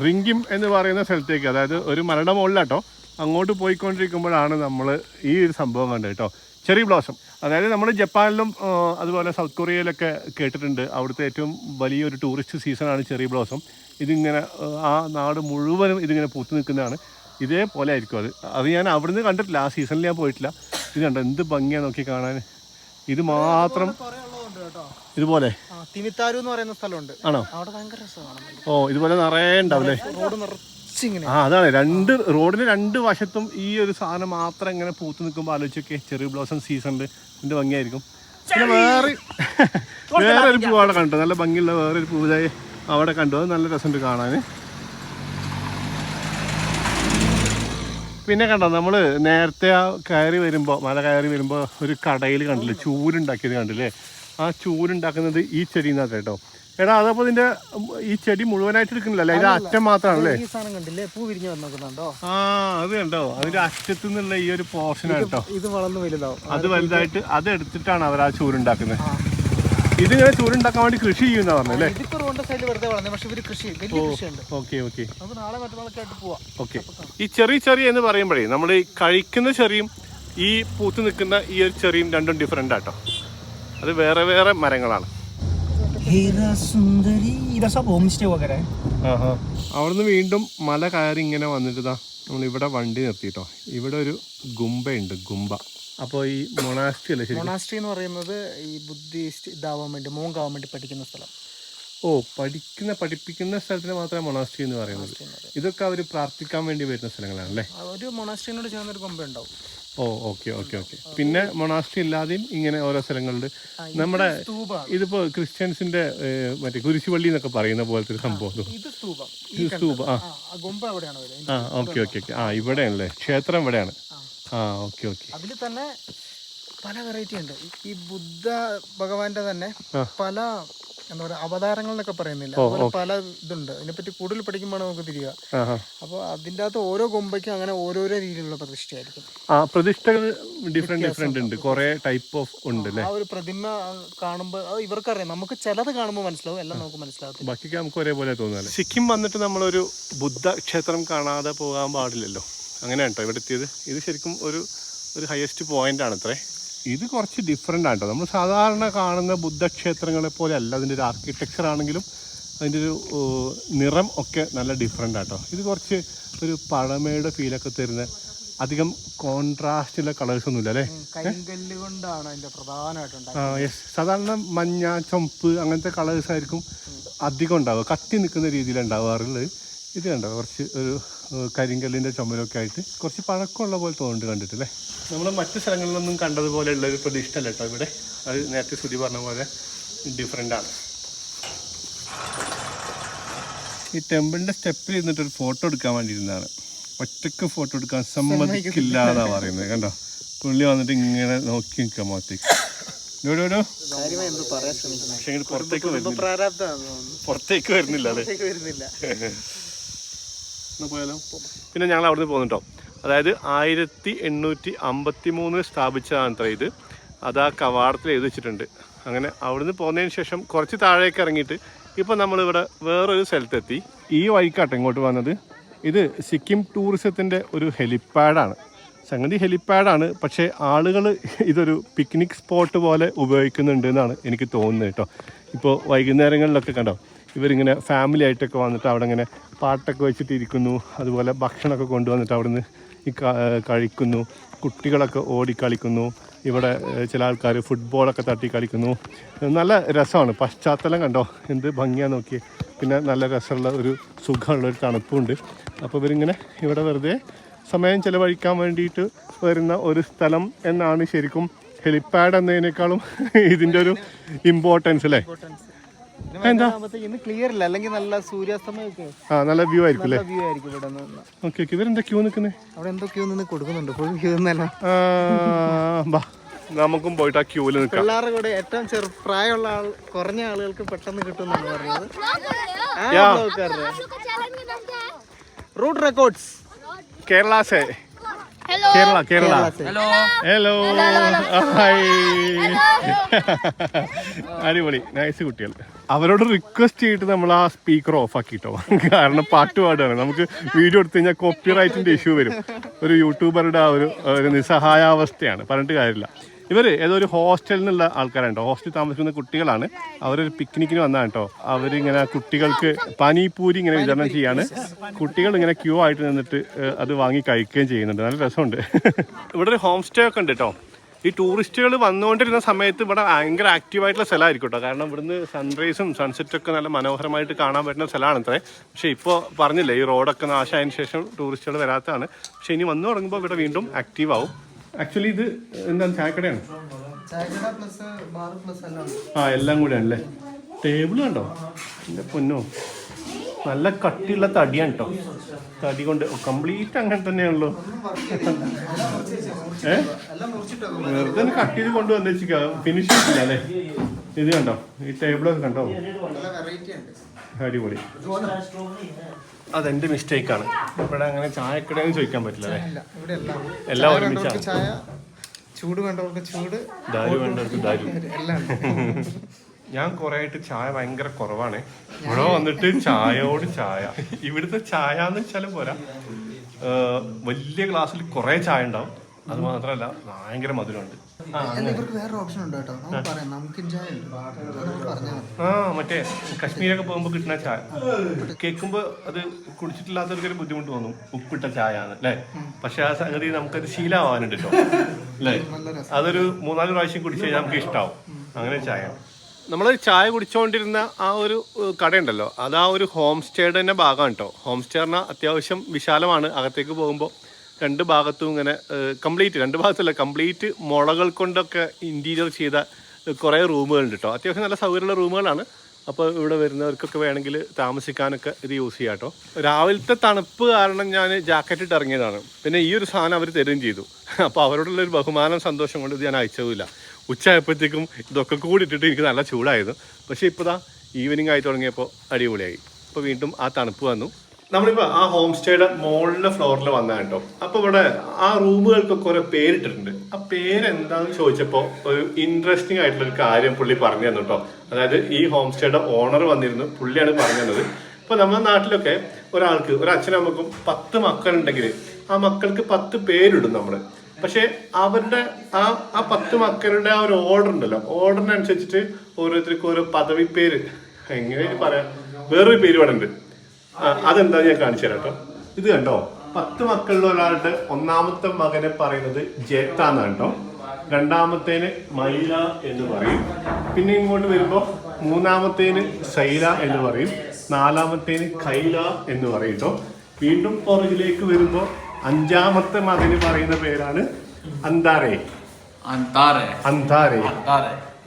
റിങ്കിം എന്ന് പറയുന്ന സ്ഥലത്തേക്ക്, അതായത് ഒരു മലയുടെ മുകളിലാട്ടോ. അങ്ങോട്ട് പോയിക്കൊണ്ടിരിക്കുമ്പോഴാണ് നമ്മൾ ഈ ഒരു സംഭവം കണ്ടത് കേട്ടോ, ചെറി ബ്ലോസം. അതായത് നമ്മൾ ജപ്പാനിലും അതുപോലെ സൗത്ത് കൊറിയയിലൊക്കെ കേട്ടിട്ടുണ്ട്, അവിടുത്തെ ഏറ്റവും വലിയൊരു ടൂറിസ്റ്റ് സീസണാണ് ചെറി ബ്ലോസം. ഇതിങ്ങനെ ആ നാട് മുഴുവനും ഇതിങ്ങനെ പൂത്തു നിൽക്കുന്നതാണ്. ഇതേപോലെ ആയിരിക്കും അത് ഞാൻ അവിടുന്ന് കണ്ടിട്ടില്ല, ആ സീസണിൽ ഞാൻ പോയിട്ടില്ല. ഇത് കണ്ടോ എന്ത് ഭംഗിയാണ് നോക്കി കാണാൻ. ഇത് മാത്രം ഇതുപോലെ തിമിത്താരു എന്ന് പറയുന്ന സ്ഥലമുണ്ട്. ആണോ? അവിടെ ഭയങ്കര രസമാണ്. ഓ ഇതുപോലെ നിറയെ ഉണ്ടാവില്ലേ? റോഡ് നിറച്ച് ഇങ്ങനെ. അതാണ് റോഡിന് രണ്ട് വശത്തും ഈ ഒരു സാധനം മാത്രം ഇങ്ങനെ പൂത്ത് നിൽക്കുമ്പോൾ ആലോചിച്ചൊക്കെ ചെറി ബ്ലോസം സീസണിൽ ഇതിന്റെ ഭംഗിയായിരിക്കും. പിന്നെ വേറൊരു പൂ അവിടെ കണ്ടു, നല്ല ഭംഗിയുള്ള വേറൊരു പൂജായി അവിടെ കണ്ടു. അത് നല്ല രസമുണ്ട് കാണാൻ. പിന്നെ കണ്ടോ നമ്മൾ നേരത്തെ മല കയറി വരുമ്പോൾ ഒരു കടയിൽ കണ്ടില്ലേ ചൂരുണ്ടാക്കിയത് കണ്ടില്ലേ? ആ ചൂരുണ്ടാക്കുന്നത് ഈ ചെടിന്നകത്ത് കേട്ടോ. എടാ അതപ്പോ ഇതിന്റെ ഈ ചെടി മുഴുവനായിട്ട് എടുക്കുന്നില്ലല്ലേ, അതിന്റെ അറ്റം മാത്രമാണല്ലേ? അത് കണ്ടോ, അതിന്റെ അറ്റത്തു നിന്നുള്ള ഈ ഒരു പോർഷൻ കേട്ടോ, ഇത് വളർന്നു വലുതാവും. അത് വലുതായിട്ട് അത് എടുത്തിട്ടാണ് അവർ ആ ചൂരുണ്ടാക്കുന്നത്. ഇതിങ്ങനെ ചൂരുണ്ടാക്കാൻ വേണ്ടി കൃഷി ചെയ്യുന്ന പറഞ്ഞല്ലേ? ഓക്കെ. ഈ ചെറിയ എന്ന് പറയുമ്പോഴേ നമ്മൾ ഈ കഴിക്കുന്ന ചെറിയും ഈ പൂത്ത് നിൽക്കുന്ന ഈ ഒരു ചെറിയും രണ്ടും ഡിഫറെന്റ് ആട്ടോ. അത് വേറെ വേറെ മരങ്ങളാണ്. അവിടുന്ന് വീണ്ടും മല കയറി ഇങ്ങനെ വന്നിട്ട് നമ്മൾ ഇവിടെ വണ്ടി നിർത്തിട്ടോ. ഇവിടെ ഒരു ഗുംബയുണ്ട്, ഗുംബ. അപ്പോൾ ഈ മൊണാസ്ട്രി അല്ലേ? മൊണാസ്ട്രി എന്ന് പറയുന്നത് ഈ ബുദ്ധിസ്റ്റ് ഇതാവാൻ വേണ്ടി, മോങ്ക് ആവാൻ വേണ്ടി പഠിക്കുന്ന സ്ഥലം. പഠിപ്പിക്കുന്ന സ്ഥലത്തിന് മാത്രമേ മൊണാസ്ട്രി എന്ന് പറയുന്നത്. ഇതൊക്കെ അവർ പ്രാർത്ഥിക്കാൻ വേണ്ടി വരുന്ന സ്ഥലങ്ങളാണല്ലേ? ഒരു മൊണാസ്ട്രിനോട് ചേർന്നൊരു കൊമ്പ ഉണ്ടാവും. ഓക്കെ. പിന്നെ മൊണാസ്ട്രി ഇല്ലാതെയും ഇങ്ങനെ ഓരോ സ്ഥലങ്ങളിൽ നമ്മുടെ ഇതിപ്പോ ക്രിസ്ത്യൻസിന്റെ മറ്റേ കുരിശുപള്ളി എന്നൊക്കെ പറയുന്ന പോലത്തെ ഒരു സംഭവം. സ്തൂപം. ഓക്കെ. ഇവിടെയാണല്ലേ ക്ഷേത്രം? ഇവിടെയാണ്. ഓക്കെ. അതിൽ തന്നെ പല വെറൈറ്റി ഉണ്ട്. ഈ ബുദ്ധ ഭഗവാന്റെ തന്നെ പല എന്താ പറയുക അവതാരങ്ങൾ എന്നൊക്കെ പറയുന്നില്ല, പല ഇതുണ്ട്. അതിനെപ്പറ്റി കൂടുതൽ പഠിക്കുമ്പോൾ നമുക്ക് തിരിയുക. അപ്പോൾ അതിൻ്റെ അകത്ത് ഓരോ കൊമ്പയ്ക്കും അങ്ങനെ ഓരോരോ രീതിയിലുള്ള പ്രതിഷ്ഠയായിരിക്കും. പ്രതിഷ്ഠകൾ ഡിഫറെന്റ് ഉണ്ട്, കുറെ ടൈപ്പ് ഓഫ് ഉണ്ട്. ആ ഒരു പ്രതിമ കാണുമ്പോൾ അത് ഇവർക്കറിയാം, നമുക്ക് ചിലത് കാണുമ്പോൾ മനസ്സിലാവും, എല്ലാം നമുക്ക് മനസ്സിലാവും. ബാക്കി നമുക്ക് ഒരേപോലെ തോന്നുന്നത്. സിക്കിം വന്നിട്ട് നമ്മളൊരു ബുദ്ധ ക്ഷേത്രം കാണാതെ പോകാൻ പാടില്ലല്ലോ. അങ്ങനെയാണ് കേട്ടോ ഇവിടെ എത്തിയത്. ഇത് ശരിക്കും ഒരു ഹയസ്റ്റ് പോയിന്റ് ആണ് അത്രേ. ഇത് കുറച്ച് ഡിഫറെൻ്റ് ആണ് കേട്ടോ. നമ്മൾ സാധാരണ കാണുന്ന ബുദ്ധക്ഷേത്രങ്ങളെ പോലെ അല്ല. അതിൻ്റെ ഒരു ആർക്കിടെക്ചർ ആണെങ്കിലും അതിൻ്റെ ഒരു നിറം ഒക്കെ നല്ല ഡിഫറെൻ്റ് ആട്ടോ. ഇത് കുറച്ച് ഒരു പഴമയുടെ ഫീലൊക്കെ തരുന്ന, അധികം കോൺട്രാസ്റ്റുള്ള കളേഴ്സ് ഒന്നുമില്ല അല്ലേ? യെസ്. സാധാരണ മഞ്ഞ, ചുവപ്പ് അങ്ങനത്തെ കളേഴ്സ് ആയിരിക്കും അധികം ഉണ്ടാവുക, കത്തി നിൽക്കുന്ന രീതിയിൽ ഉണ്ടാവാറുള്ളത്. ഇത് കണ്ടോ, കുറച്ച് ഒരു കരിങ്കല്ലിൻ്റെ ചുമലൊക്കെ ആയിട്ട് കുറച്ച് പഴക്കമുള്ള പോലെ തോന്നുന്നുണ്ട് കണ്ടിട്ടില്ലേ? നമ്മൾ മറ്റു സ്ഥലങ്ങളിലൊന്നും കണ്ടതുപോലെയുള്ള ഒരു പ്രതിഷ്ഠ അല്ല കേട്ടോ ഇവിടെ. അത് നേരത്തെ ശ്രുതി പറഞ്ഞ പോലെ ഡിഫറെൻ്റ് ആണ്. ഈ ടെമ്പിളിൻ്റെ സ്റ്റെപ്പിൽ ഇരുന്നിട്ടൊരു ഫോട്ടോ എടുക്കാൻ വേണ്ടിയിരുന്നതാണ്. ഒറ്റക്ക് ഫോട്ടോ എടുക്കാൻ സമ്മതിക്കില്ലാന്നാണ് പറയുന്നത്. കണ്ടോ, പുള്ളി വന്നിട്ട് ഇങ്ങനെ നോക്കി നിൽക്കാൻ മുഖത്തേക്ക്. പക്ഷേ പുറത്തേക്ക് വരുന്നില്ല അല്ലേ? പോയാലോ? പിന്നെ ഞങ്ങൾ അവിടുന്ന് പോകുന്നുട്ടോ. അതായത് 1853 സ്ഥാപിച്ചതാണ് അത്ര ഇത്. അത് ആ കവാടത്തിൽ എഴുതി വെച്ചിട്ടുണ്ട്. അങ്ങനെ അവിടുന്ന് പോകുന്നതിന് ശേഷം കുറച്ച് താഴേക്ക് ഇറങ്ങിയിട്ട് ഇപ്പം നമ്മളിവിടെ വേറൊരു സ്ഥലത്തെത്തി. ഈ വഴിക്കാട്ടോ ഇങ്ങോട്ട് വന്നത്. ഇത് സിക്കിം ടൂറിസത്തിൻ്റെ ഒരു ഹെലിപ്പാഡാണ്. സംഗതി ഹെലിപ്പാഡാണ്, പക്ഷേ ആളുകൾ ഇതൊരു പിക്നിക് സ്പോട്ട് പോലെ ഉപയോഗിക്കുന്നുണ്ട് എന്നാണ് എനിക്ക് തോന്നുന്നത് കേട്ടോ. ഇപ്പോൾ വൈകുന്നേരങ്ങളിലൊക്കെ കണ്ടോ, ഇവരിങ്ങനെ ഫാമിലി ആയിട്ടൊക്കെ വന്നിട്ട് അവിടെ ഇങ്ങനെ പാട്ടൊക്കെ വെച്ചിട്ട് ഇരിക്കുന്നു. അതുപോലെ ഭക്ഷണമൊക്കെ കൊണ്ടുവന്നിട്ട് അവിടുന്ന് ഈ കഴിക്കുന്നു. കുട്ടികളൊക്കെ ഓടിക്കളിക്കുന്നു. ഇവിടെ ചില ആൾക്കാർ ഫുട്ബോളൊക്കെ തട്ടി കളിക്കുന്നു. നല്ല രസമാണ്. പശ്ചാത്തലം കണ്ടോ, എന്ത് ഭംഗിയാന്ന് നോക്കിയേ. പിന്നെ നല്ല രസമുള്ള ഒരു സുഖമുള്ളൊരു തണുപ്പുണ്ട്. അപ്പോൾ ഇവരിങ്ങനെ ഇവിടെ വെറുതെ സമയം ചിലവഴിക്കാൻ വേണ്ടിയിട്ട് വരുന്ന ഒരു സ്ഥലം എന്നാണ് ശരിക്കും ഹെലിപ്പാഡ് എന്നതിനേക്കാളും ഇതിൻ്റെ ഒരു ഇമ്പോർട്ടൻസ് അല്ലേ? എന്താ ക്ലിയർ ഇല്ല, അല്ലെങ്കിൽ നല്ല സൂര്യാസ്തമയൊക്കെ നല്ല വ്യൂ ആയിരിക്കും അല്ലേ? വ്യൂ ആയിരിക്കും ഇവിടെ. ഓക്കെ. ഇവരെന്താ ക്യൂ നിൽക്കുന്നത്? അവിടെ എന്തോ ക്യൂ നിന്ന് കൊടുക്കുന്നുണ്ട്. ഫുൾ ക്യൂ നിന്നല്ല. നമുക്കും പോയിട്ട് ആ ക്യൂവിൽ നിൽക്കാം. പിള്ളേരുടെ കൂടെ ഏറ്റവും പ്രായമുള്ള കുറഞ്ഞ ആളുകൾക്ക് പെട്ടെന്ന് കിട്ടുമെന്നാണ് പറഞ്ഞത്. Route records Kerala say Kerala hello അടിപൊളി, നൈസ് കുട്ടികൾ. അവരോട് റിക്വസ്റ്റ് ചെയ്തിട്ട് നമ്മൾ ആ സ്പീക്കർ ഓഫ് ആക്കിട്ടോ. കാരണം പാട്ട് പാടുകയാണ്. നമുക്ക് വീഡിയോ എടുത്തു കഴിഞ്ഞാൽ കോപ്പിറൈറ്റിന്റെ ഇഷ്യൂ വരും. ഒരു യൂട്യൂബറുടെ ആ ഒരു നിസ്സഹായാവസ്ഥയാണ്, പറഞ്ഞിട്ട് കാര്യമില്ല. ഇവർ ഏതോ ഒരു ഹോസ്റ്റലിൽ നിന്നുള്ള ആൾക്കാരാണ് കേട്ടോ. ഹോസ്റ്റലിൽ താമസിക്കുന്ന കുട്ടികളാണ്. അവരൊരു പിക്നിക്കിന് വന്നതാണ് കേട്ടോ. അവരിങ്ങനെ കുട്ടികൾക്ക് പാനിപൂരി ഇങ്ങനെ വിതരണം ചെയ്യാണ്. കുട്ടികൾ ഇങ്ങനെ ക്യൂ ആയിട്ട് നിന്നിട്ട് അത് വാങ്ങി കഴിക്കുകയും ചെയ്യുന്നുണ്ട്. നല്ല രസമുണ്ട്. ഇവിടെ ഒരു ഹോം സ്റ്റേ ഒക്കെ ഉണ്ട് കേട്ടോ. ഈ ടൂറിസ്റ്റുകൾ വന്നുകൊണ്ടിരുന്ന സമയത്ത് ഇവിടെ ഭയങ്കര ആക്റ്റീവായിട്ടുള്ള സ്ഥലമായിരിക്കും കേട്ടോ. കാരണം ഇവിടുന്ന് സൺറൈസും സൺസെറ്റൊക്കെ നല്ല മനോഹരമായിട്ട് കാണാൻ പറ്റുന്ന സ്ഥലമാണ് അത്രേ. പക്ഷേ ഇപ്പോൾ പറഞ്ഞില്ലേ ഈ റോഡൊക്കെ നാശമായതിനു ശേഷം ടൂറിസ്റ്റുകൾ വരാത്തതാണ്. പക്ഷേ ഇനി വന്നു തുടങ്ങുമ്പോൾ ഇവിടെ വീണ്ടും ആക്റ്റീവ് ആവും. ആക്ച്വലി ഇത് എന്താണ് ചായക്കടയാണ്. ആ എല്ലാം കൂടെയാണല്ലേ. ടേബിൾ കണ്ടോ എൻ്റെ പൊന്നോ, നല്ല കട്ടിയുള്ള തടിയാണ് കേട്ടോ. തടി കൊണ്ട് കംപ്ലീറ്റ് അങ്ങനെ തന്നെയാണല്ലോ. വെറുതെ കട്ട് ചെയ്ത് കൊണ്ടുവന്ന് വെച്ചിരിക്കുക, ഫിനിഷ് ചെയ്തില്ല അല്ലേ. ഇത് കണ്ടോ, ഈ ടേബിളൊക്കെ കണ്ടോ, അടിപൊളി. അതെന്റെ മിസ്റ്റേക്കാണ്. ഇവിടെ അങ്ങനെ ചായക്കടയെന്ന് ചോദിക്കാൻ പറ്റില്ല അല്ലേ. എല്ലാം ഒരുമിച്ചാണ്. ചൂട് വേണ്ടവർക്ക് ചൂട്, ദാരു വേണ്ടവർക്ക് ദാരു. ഞാൻ കുറെ ആയിട്ട് ചായ ഭയങ്കര കുറവാണ്. ഇവിടെ വന്നിട്ട് ചായയോട് ചായ. ഇവിടുത്തെ ചായ എന്ന് വെച്ചാലും പോരാ, വലിയ ഗ്ലാസ്സിൽ കുറെ ചായ ഉണ്ടാവും. അത് മാത്രമല്ല ഭയങ്കര മധുരമുണ്ട്. മറ്റേ കശ്മീരൊക്കെ പോകുമ്പോ കിട്ടുന്ന ചായ കേൾക്കുമ്പോ അത് കുടിച്ചിട്ടില്ലാത്തവർക്കൊരു ബുദ്ധിമുട്ട് തോന്നും, ഉപ്പിട്ട ചായ ആണ് അല്ലേ. പക്ഷെ ആ സംഗതി നമുക്കത് ശീലമാവാനുണ്ട് കേട്ടോ അല്ലേ. അതൊരു 3-4 പ്രാവശ്യം കുടിച്ചു കഴിഞ്ഞാൽ നമുക്ക് ഇഷ്ടാവും. അങ്ങനെ ചായ. നമ്മൾ ചായ കുടിച്ചുകൊണ്ടിരുന്ന ആ ഒരു കടയുണ്ടല്ലോ, അത് ആ ഒരു ഹോം സ്റ്റേയുടെ തന്നെ ഭാഗമാണ് കേട്ടോ. ഹോം സ്റ്റേ പറഞ്ഞാൽ അത്യാവശ്യം വിശാലമാണ്. അകത്തേക്ക് പോകുമ്പോൾ 2 ഭാഗത്തും ഇങ്ങനെ കംപ്ലീറ്റ്, 2 ഭാഗത്തല്ല കംപ്ലീറ്റ് മുളകൾ കൊണ്ടൊക്കെ ഇൻറ്റീരിയർ ചെയ്ത കുറേ റൂമുകളുണ്ട് കേട്ടോ. അത്യാവശ്യം നല്ല സൗകര്യമുള്ള റൂമുകളാണ്. അപ്പോൾ ഇവിടെ വരുന്നവർക്കൊക്കെ വേണമെങ്കിൽ താമസിക്കാനൊക്കെ ഇത് യൂസ് ചെയ്യാം കേട്ടോ. രാവിലത്തെ തണുപ്പ് കാരണം ഞാൻ ജാക്കറ്റ് ഇട്ട് ഇറങ്ങിയതാണ്. പിന്നെ ഈ ഒരു സാധനം അവർ തരുകയും ചെയ്തു. അപ്പോൾ അവരോടുള്ളൊരു ബഹുമാനം സന്തോഷം കൊണ്ട് ഇത് ഞാൻ അയച്ചതുമില്ല. ഉച്ചയായപ്പോഴത്തേക്കും ഇതൊക്കെ കൂടി ഇട്ടിട്ട് എനിക്ക് നല്ല ചൂടായിരുന്നു. പക്ഷേ ഇപ്പോൾ ദാ ഈവനിങ് ആയി തുടങ്ങിയപ്പോൾ അടിപൊളിയായി. ഇപ്പോൾ വീണ്ടും ആ തണുപ്പ് വന്നു. നമ്മളിപ്പോൾ ആ ഹോം സ്റ്റേയുടെ മുകളിലെ ഫ്ലോറിൽ വന്നതാണ് കേട്ടോ. അപ്പോൾ ഇവിടെ ആ റൂമുകൾക്കൊക്കെ ഓരോ പേരിട്ടിട്ടുണ്ട്. ആ പേരെന്താണെന്ന് ചോദിച്ചപ്പോൾ ഒരു ഇൻട്രസ്റ്റിംഗ് ആയിട്ടുള്ളൊരു കാര്യം പുള്ളി പറഞ്ഞു തന്നു കേട്ടോ. അതായത് ഈ ഹോം സ്റ്റേയുടെ ഓണർ വന്നിരുന്നു, പുള്ളിയാണ് പറഞ്ഞു തന്നത്. ഇപ്പോൾ നമ്മുടെ നാട്ടിലൊക്കെ ഒരാൾക്ക്, ഒരു അച്ഛനമ്മക്കും 10 മക്കളുണ്ടെങ്കിൽ ആ മക്കൾക്ക് 10 പേരിടും നമ്മൾ. പക്ഷെ അവരുടെ ആ 10 മക്കളുടെ ആ ഒരു ഓർഡർ ഉണ്ടല്ലോ, ഓർഡറിനനുസരിച്ചിട്ട് ഓരോരുത്തർക്കും ഓരോ പദവി പേര്, എങ്ങനെ പറയാം, വേറൊരു പേര് ഇവിടെ ഉണ്ട്. അതെന്താ ഞാൻ കാണിച്ചു തരാം കേട്ടോ. ഇത് കണ്ടോ, 10 മക്കളിൽ ഒരാളുടെ 1ാമത്തെ മകനെ പറയുന്നത് ജേത്ത എന്നാണ് കേട്ടോ. 2ാമത്തേന് മൈല എന്ന് പറയും. പിന്നെ ഇങ്ങോട്ട് വരുമ്പോൾ 3ാമത്തേന് സൈല എന്ന് പറയും. 4ാമത്തേന് കൈല എന്ന് പറയും കേട്ടോ. വീണ്ടും പുറകിലേക്ക് വരുമ്പോൾ 5ാമത്തെ മകന് പറയുന്ന പേരാണ് അന്താരേ.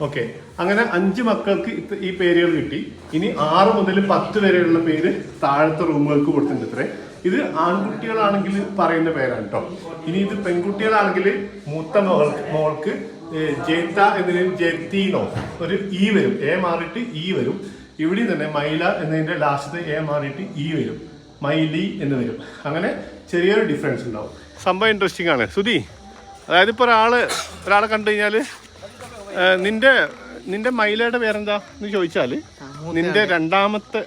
ഓക്കെ, അങ്ങനെ 5 മക്കൾക്ക് ഈ പേരുകൾ കിട്ടി. ഇനി 6 മുതൽ 10 വരെയുള്ള പേര് താഴത്തെ റൂമുകൾക്ക് കൊടുത്തിട്ടുണ്ട് ഇത്രേ. ഇത് ആൺകുട്ടികളാണെങ്കിൽ പറയുന്ന പേരാണ് കേട്ടോ. ഇനി ഇത് പെൺകുട്ടികളാണെങ്കിൽ മൂത്ത മോൾക്ക് ജേത്ത എന്നതിന് ജെത്തീനോ ഒരു ഇ വരും, എ മാറിയിട്ട് ഇ വരും. ഇവിടെ തന്നെ മൈല എന്നതിന്റെ ലാസ്റ്റത്തെ എ മാറിയിട്ട് ഇ വരും, മൈലി എന്ന് വരും. അങ്ങനെ ചെറിയൊരു ഡിഫറൻസ് ഉണ്ടാവും. സംഭവം ഇൻട്രസ്റ്റിംഗ് ആണ് സുധി. അതായത് ഇപ്പോൾ ഒരാളെ കണ്ടു കഴിഞ്ഞാൽ നിന്റെ മൈലയുടെ പേരെന്താ എന്ന് ചോദിച്ചാല് നിന്റെ 2ാമത്തെ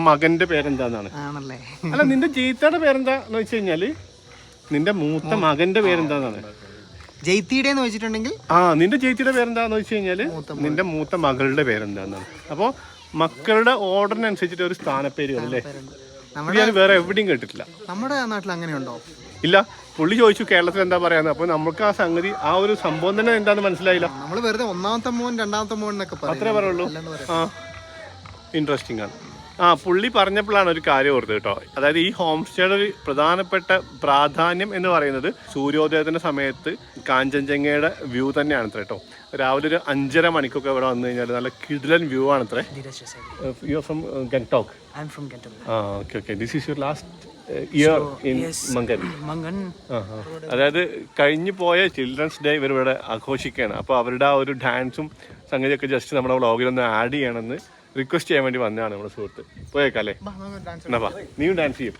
മകന്റെ പേരെന്താന്നാണ്. അല്ല, നിന്റെ ജയിത്തയുടെ പേരെന്താ എന്ന് വെച്ച് കഴിഞ്ഞാല് നിന്റെ മൂത്ത മകന്റെ പേരെന്താന്നാണ്. ജയിത്തിയുടെ വെച്ചിട്ടുണ്ടെങ്കിൽ നിന്റെ ജയിത്തിയുടെ പേരെന്താന്ന് വെച്ച് കഴിഞ്ഞാല് നിന്റെ മൂത്ത മകളുടെ പേരെന്താന്നാണ്. അപ്പോൾ മക്കളുടെ ഓർഡറിനനുസരിച്ചിട്ട് ഒരു സ്ഥാനപ്പേരുകൾ അല്ലേ. ഞാൻ വേറെ എവിടെയും കേട്ടിട്ടില്ല. നമ്മുടെ നാട്ടിൽ അങ്ങനെയുണ്ടോ? ഇല്ല. പുള്ളി ചോദിച്ചു കേരളത്തിൽ എന്താ പറയാന്ന്. അപ്പൊ നമുക്ക് ആ സംഗതി, ആ ഒരു സംഭവം തന്നെ എന്താന്ന് മനസ്സിലായില്ല. നമ്മൾ വെറുതെ 1ാമത്തെ മോൻ 2ാമത്തെ മോൻ എന്നൊക്കെ അത്രേ പറയുള്ളൂ. ഇൻട്രസ്റ്റിംഗ് ആണ്. പുള്ളി പറഞ്ഞപ്പോഴാണ് ഒരു കാര്യം ഓർത്തത് കേട്ടോ. അതായത് ഈ ഹോം സ്റ്റേയുടെ ഒരു പ്രധാനപ്പെട്ട പ്രാധാന്യം എന്ന് പറയുന്നത് സൂര്യോദയത്തിന്റെ സമയത്ത് കാഞ്ചൻജംഗയുടെ വ്യൂ തന്നെയാണ് കേട്ടോ. രാവിലെ ഒരു 5:30 മണിക്കൊക്കെ ഇവിടെ വന്നു കഴിഞ്ഞാൽ നല്ല കിടിലൻ വ്യൂ ആണ് അത്രേ. You are from Gangtok? Okay. This is your last year in Mangan. അതായത് കഴിഞ്ഞു പോയ ചിൽഡ്രൻസ് ഡേ ഇവരിവിടെ ആഘോഷിക്കുകയാണ്. അപ്പോൾ അവരുടെ ആ ഒരു ഡാൻസും സംഗതിയൊക്കെ ജസ്റ്റ് നമ്മുടെ വ്ളോഗിലൊന്ന് ആഡ് ചെയ്യണമെന്ന് റിക്വസ്റ്റ് ചെയ്യാൻ വേണ്ടി വന്നതാണ് നമ്മുടെ സുഹൃത്ത്. പോയേക്കല്ലേ, എന്നാ വാ, നീയും ഡാൻസ് ചെയ്യും.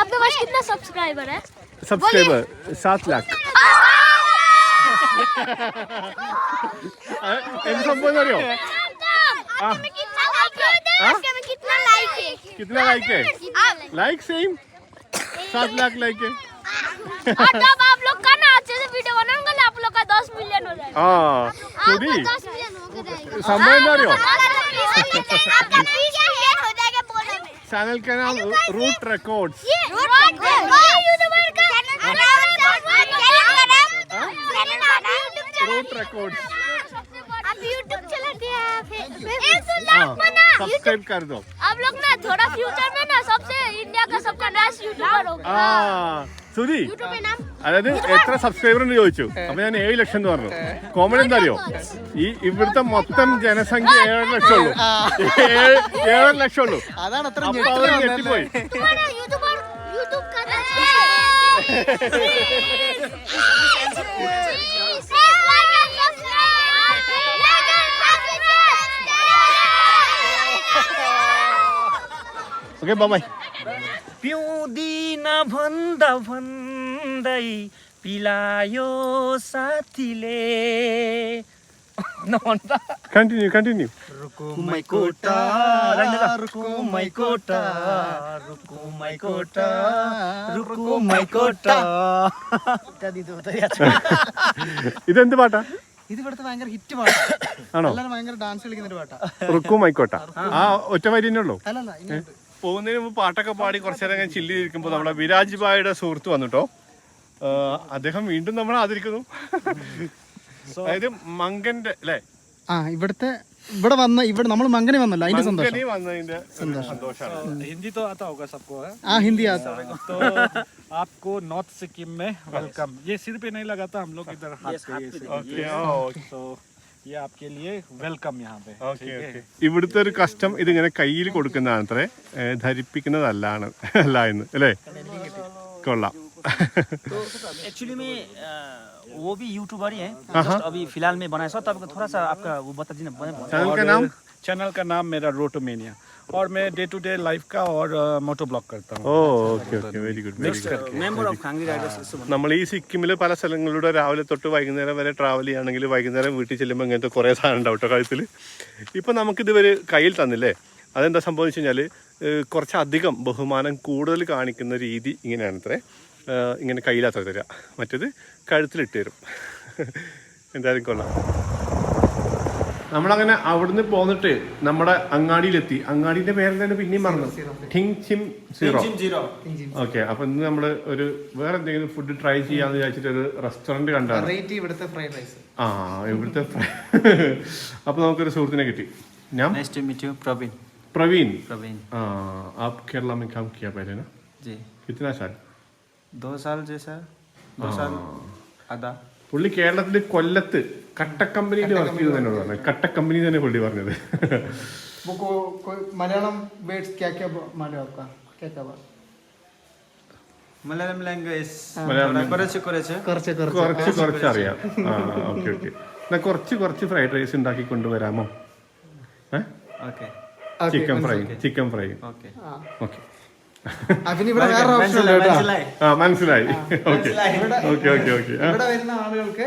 आपके पास कितना सब्सक्राइबर है? सब्सक्राइबर 7 लाख. എന്ത് സംഭവം അറിയോ? कितना लाइक है? लाइक सेम 7 लाख लाइक है. जब आप लोग का ना अच्छे से वीडियो बनाओगे ना, आप लोग का 10 मिलियन हो जाएगा. सुधी संभव എന്താ അറിയോ? चैनल का नाम रूट रिकॉर्ड्स. Youth Records. आप YouTube चलाते हैं एक सौ लाख बना सब्सक्राइब कर दो. आप लोग ना थोड़ा फ्यूचर में ना सबसे इंडिया का सबका नाइस यूट्यूबर होगा സുധി यूट्यूब में नाम അതായത് എത്ര സബ്സ്ക്രൈബർ എന്ന് ചോദിച്ചു. അപ്പൊ ഞാൻ 7 ലക്ഷം എന്ന് പറഞ്ഞു. കോമൺ എന്താ അറിയോ, ഇവിടുത്തെ മൊത്തം ജനസംഖ്യ 7 ലക്ഷം ഉള്ളൂ. 7 ലക്ഷം ഉള്ളൂ. അതാണ് അത്ര അപ്പൊ അവർ ഞെട്ടിപ്പോയി. तुम्हारा यूट्यूबर यूट्यूब का ഓക്കെ ബൈ. पिउँदिन भन्दा भन्दै पिलायो साथीले കണ്ടിന്യൂ. रुकुमै कोटा रुकुमै कोटा रुकुमै कोटा रुकुमै कोटा ഇതെന്ത് പാട്ടാ? ഇത് ഇവിടുത്തെ ഭയങ്കര ഹിറ്റ് പാട്ടാണ്. ആണോ? എല്ലാവരും ഭയങ്കര ഡാൻസ് കളിക്കുന്ന ഒരു പാട്ടാ. റുക്കു മൈക്കോട്ട. ആ ഒറ്റ വരി തന്നെ ഉള്ളൂ. അല്ലല്ല ഇങ്ങോട്ട് പോകുന്നതിന് മുമ്പ് പാട്ടൊക്കെ പാടി കുറച്ചു നേരം ഞാൻ ചില്ലിരിക്കുമ്പോൾ നമ്മുടെ വിരാജ് ഭായിയുടെ സുഹൃത്ത് വന്നിട്ടോ. അദ്ദേഹം വീണ്ടും നമ്മളെ ആദരിക്കുന്നു. അതായത് മങ്കന്റെ അല്ലേ ഇവിടെ നമ്മൾ മങ്കനി വന്നല്ലോ, അതിന്റെ സന്തോഷം. മങ്കനി വന്നതിന്റെ സന്തോഷമാണ്. हिंदी तो आता होगा सबको है? ഹിന്ദി आता तो आपको नॉर्थ सिक्किम में वेलकम। ये सिर पे नहीं लगाता, हम लोग इधर हाथ पे ये सिर। तो ये आपके लिए वेलकम यहाँ पे। ഇവിടുത്തെ ഒരു കസ്റ്റം ഇതിങ്ങനെ കയ്യിൽ കൊടുക്കുന്നതാണ് അത്രേ, ധരിപ്പിക്കുന്നതല്ലാണ് അല്ല എന്ന് അല്ലേ? കൊള്ളാം. एक्चुअली में वो भी यूट्यूबर ही है, जस्ट अभी फिलहाल में बनाया था। तब थोड़ा सा आपका वो बता दीजिए चैनल का नाम मेरा रोटोमेनिया, और मैं डे टू डे लाइफ का और मोटो ब्लॉग करता हूँ। Okay very good. Member of Kangri Riders. നമ്മൾ ഈ സിക്കിമിൽ പല സ്ഥലങ്ങളിലൂടെ രാവിലെ തൊട്ട് വൈകുന്നേരം വരെ ട്രാവൽ ചെയ്യുകയാണെങ്കിൽ വൈകുന്നേരം വീട്ടിൽ ചെല്ലുമ്പോൾ ഇങ്ങനത്തെ കുറേ സാധനം ഉണ്ടാവും കേട്ടോ കഴുത്തിൽ. ഇപ്പം നമുക്കിതുവരെ കയ്യിൽ തന്നില്ലേ, അതെന്താ സംഭവിച്ചു കഴിഞ്ഞാൽ കുറച്ചധികം ബഹുമാനം കൂടുതൽ കാണിക്കുന്ന രീതി ഇങ്ങനെയാണ് അത്രേ. ഇങ്ങനെ കയ്യിലാത്ത തരിക, മറ്റേത് കഴുത്തിലിട്ട് തരും. എന്തായാലും കൊള്ളാം. നമ്മളങ്ങനെ അവിടുന്ന് പോന്നിട്ട് നമ്മുടെ അങ്ങാടിയിലെത്തി. അങ്ങാടിന്റെ പേരെന്താണ് പിന്നെയും പറഞ്ഞു? ടിങ് ചിം സീറോ. ഓക്കെ, അപ്പൊ ഇന്ന് നമ്മള് ഒരു വേറെ എന്തെങ്കിലും ഫുഡ് ട്രൈ ചെയ്യാന്ന് വിചാരിച്ചിട്ട് ഒരു റെസ്റ്റോറന്റ് കണ്ടാണ്. ഇവിടുത്തെ ഫ്രൈഡ് റൈസ്. ഇവിടുത്തെ അപ്പൊ നമുക്കൊരു സുഹൃത്തിനെ കിട്ടി. ഞാൻ प्रवीण। प्रवीण आप केरला में काम किया पहले ना जी? कितना साल? 2 साल जैसा, 2 साल आधा। പുള്ളി കേരളത്തിൽ കൊല്ലത്ത് കട്ടക്കമ്പനിയിൽ വർക്ക് ചെയ്തതിനോട് പറഞ്ഞു. കട്ടക്കമ്പനി തന്നെ പുള്ളി പറഞ്ഞത്. മലയാളം വേർഡ്സ് क्या क्या मालूम आपका? क्या क्या बात? മലയാളം ലാംഗ്വേജ് കുറച്ച് അറിയാം. ഓക്കെ എന്നാ കുറച്ച് ഫ്രൈഡ് റൈസ് ഉണ്ടാക്കി കൊണ്ടുവരാമോ? Chicken fry. ഓക്കെ മനസ്സിലായി. ഇവിടെ വരുന്ന ആളുകൾക്ക്